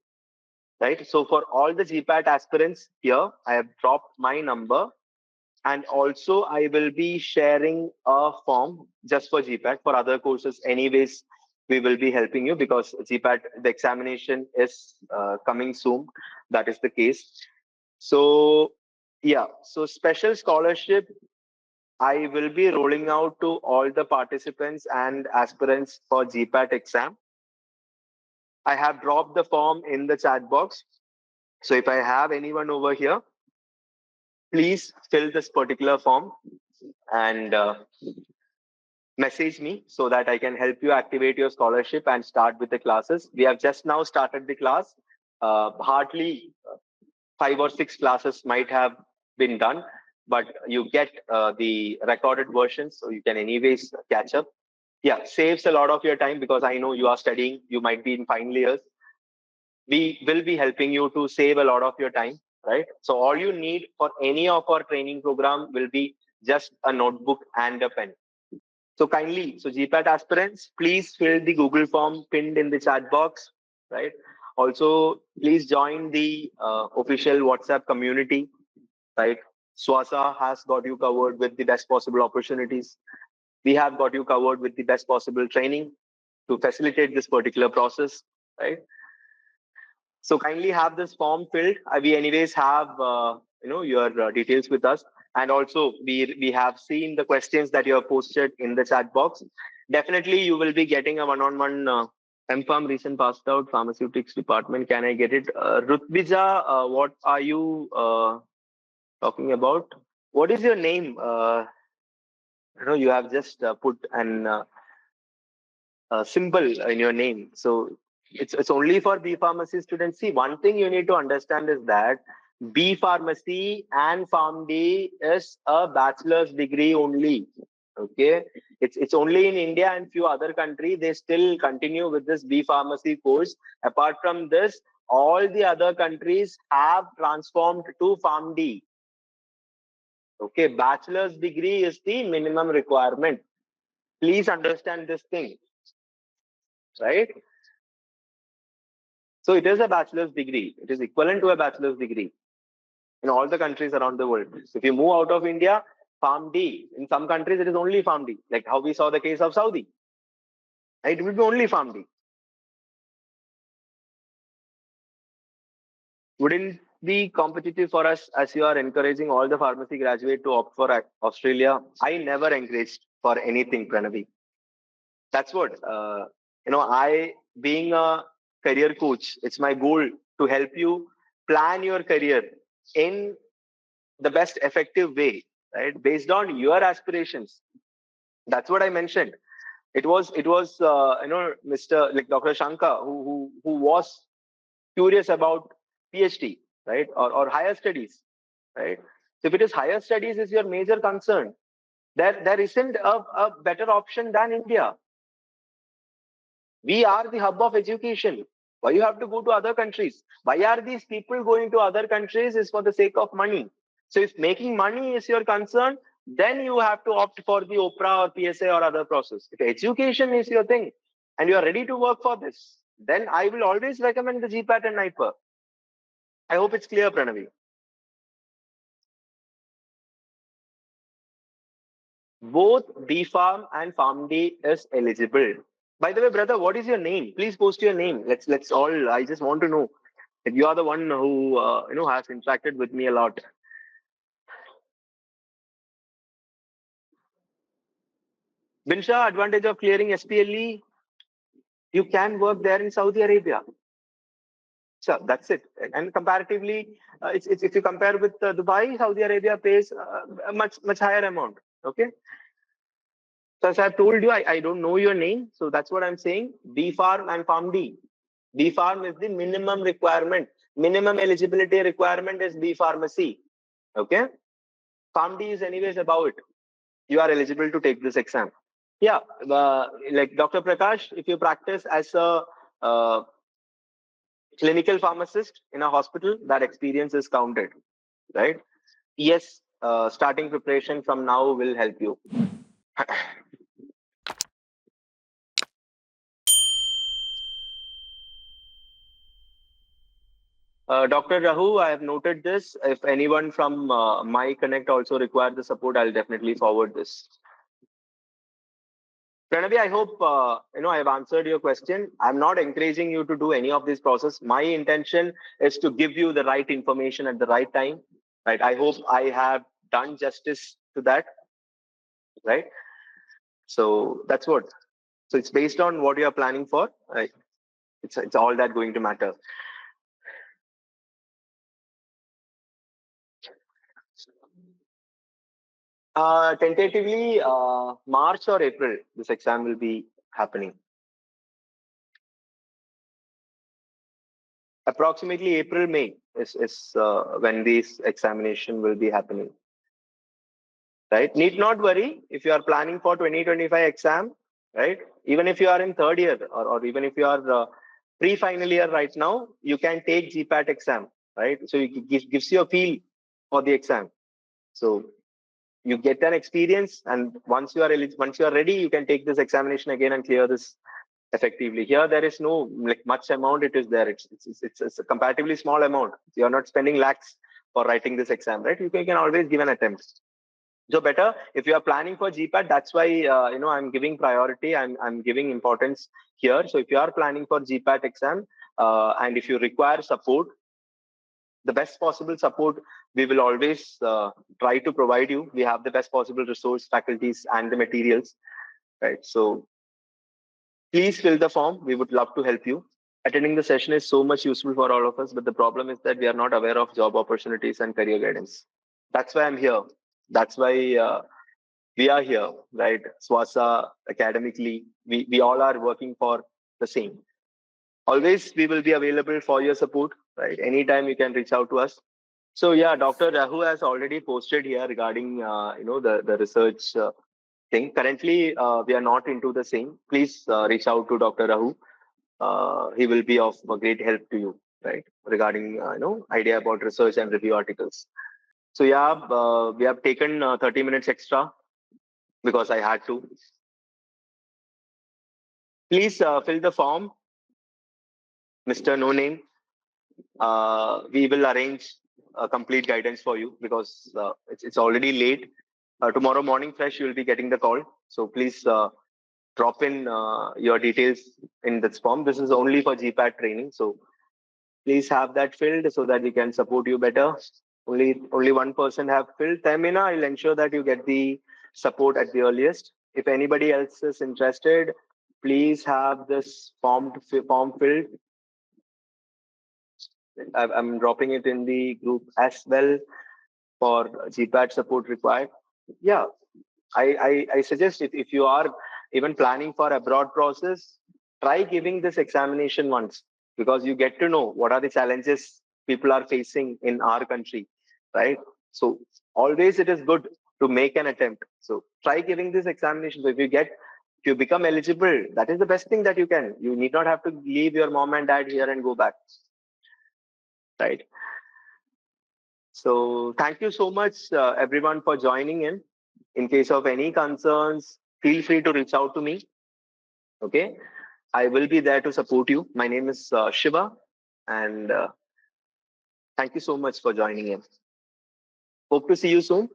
right? So for all the GPAT aspirants here, I have dropped my number, and also I will be sharing a form just for GPAT. For other courses, anyways, we will be helping you because GPAT, the examination is coming soon. That is the case. So yeah, so special scholarship I will be rolling out to all the participants and aspirants for GPAT exam. I have dropped the form in the chat box. So if I have anyone over here, please fill this particular form and message me so that I can help you activate your scholarship and start with the classes. We have just now started the class. Hardly 5 or 6 classes might have been done, but you get the recorded versions, so you can anyways catch up. Yeah, saves a lot of your time because I know you are studying, you might be in final years. We will be helping you to save a lot of your time, right? So all you need for any of our training program will be just a notebook and a pen. So kindly, so GPAT aspirants, please fill the Google form pinned in the chat box, right? Also, please join the official WhatsApp community, right? Swaasa has got you covered with the best possible opportunities. We have got you covered with the best possible training to facilitate this particular process, right? So kindly have this form filled. We anyways have your details with us, and also we have seen the questions that you have posted in the chat box. Definitely, you will be getting a one-on-one. MPharm recent passed out pharmaceutics department. Can I get it? Rutbija, what are you talking about? What is your name? You have just put an symbol in your name. So it's only for B pharmacy students. See, one thing you need to understand is that B pharmacy and PharmD is a bachelor's degree only. Okay, it's only in India and few other countries they still continue with this B pharmacy course. Apart from this, all the other countries have transformed to PharmD. Okay, bachelor's degree is the minimum requirement. Please understand this thing, right? So it is a bachelor's degree. It is equivalent to a bachelor's degree in all the countries around the world. So if you move out of India, PharmD. In some countries, it is only PharmD, like how we saw the case of Saudi. It will be only PharmD. Wouldn't be competitive for us as you are encouraging all the pharmacy graduate to opt for Australia? I never encouraged for anything, Pranavi. That's what, I, being a career coach, it's my goal to help you plan your career in the best effective way, right? Based on your aspirations. That's what I mentioned. It was Mr. like Dr. Shankar who was curious about PhD, right? Or higher studies, right? So if it is higher studies is your major concern, there isn't a better option than India. We are the hub of education. Why you have to go to other countries? Why are these people going to other countries is for the sake of money. So if making money is your concern, then you have to opt for the OPRA or PSA or other process. If education is your thing and you are ready to work for this, then I will always recommend the GPAT and NIPER. I hope it's clear, Pranavi. Both BPharm and PharmD is eligible. By the way, brother, what is your name? Please post your name. Let's all. I just want to know. You are the one who has interacted with me a lot. Binsha, advantage of clearing SPLE, you can work there in Saudi Arabia. So that's it. And comparatively, it's if you compare with Dubai, Saudi Arabia pays a much higher amount. Okay. So as I've told you, I don't know your name, so that's what I'm saying. B Farm and Farm D. B Farm is the minimum requirement. Minimum eligibility requirement is B Pharmacy. Okay. Farm D is anyways above it. You are eligible to take this exam. Yeah, like Dr. Prakash, if you practice as a clinical pharmacist in a hospital, that experience is counted, right? Yes, starting preparation from now will help you. Dr. Rahu, I have noted this. If anyone from my connect also require the support, I'll definitely forward this. Pranavi, I hope I have answered your question. I'm not encouraging you to do any of this process. My intention is to give you the right information at the right time. Right. I hope I have done justice to that. Right. So that's what. So it's based on what you are planning for. Right. It's all that going to matter. Tentatively, March or April, this exam will be happening. Approximately April, May is when this examination will be happening. Right? Need not worry if you are planning for 2025 exam, right? Even if you are in third year or even if you are pre-final year right now, you can take GPAT exam, right? So it gives you a feel for the exam. So you get an experience, and once you are ready, you can take this examination again and clear this effectively. Here there is no like much amount. It is there. It's a comparatively small amount. You are not spending lakhs for writing this exam, right? You can always give an attempt. So better if you are planning for GPAT. That's why I'm giving priority. I'm giving importance here. So if you are planning for GPAT exam and if you require support, the best possible support we will always try to provide you. We have the best possible resource, faculties, and the materials. Right. So please fill the form. We would love to help you. Attending the session is so much useful for all of us, but the problem is that we are not aware of job opportunities and career guidance. That's why I'm here. That's why we are here, right? Swaasa, academically, we all are working for the same. Always we will be available for your support, right? Anytime you can reach out to us. So yeah, Dr. Rahu has already posted here regarding the research thing. Currently, we are not into the same. Please reach out to Dr. Rahu. He will be of great help to you, right? Regarding idea about research and review articles. So yeah, we have taken 30 minutes extra because I had to. Please fill the form, Mr. No Name. We will arrange a complete guidance for you because it's already late. Tomorrow morning fresh, you will be getting the call. So please drop in your details in this form. This is only for GPAT training. So please have that filled so that we can support you better. Only one person have filled. Tamina, I'll ensure that you get the support at the earliest. If anybody else is interested, please have this form filled. I'm dropping it in the group as well for GPAT support required. Yeah, I suggest if you are even planning for abroad process, try giving this examination once because you get to know what are the challenges people are facing in our country, right? So always it is good to make an attempt. So try giving this examination. So if you become eligible, that is the best thing that you can. You need not have to leave your mom and dad here and go back, right? So thank you so much, everyone, for joining in. In case of any concerns, feel free to reach out to me. Okay, I will be there to support you. My name is Shiva, and thank you so much for joining in. Hope to see you soon.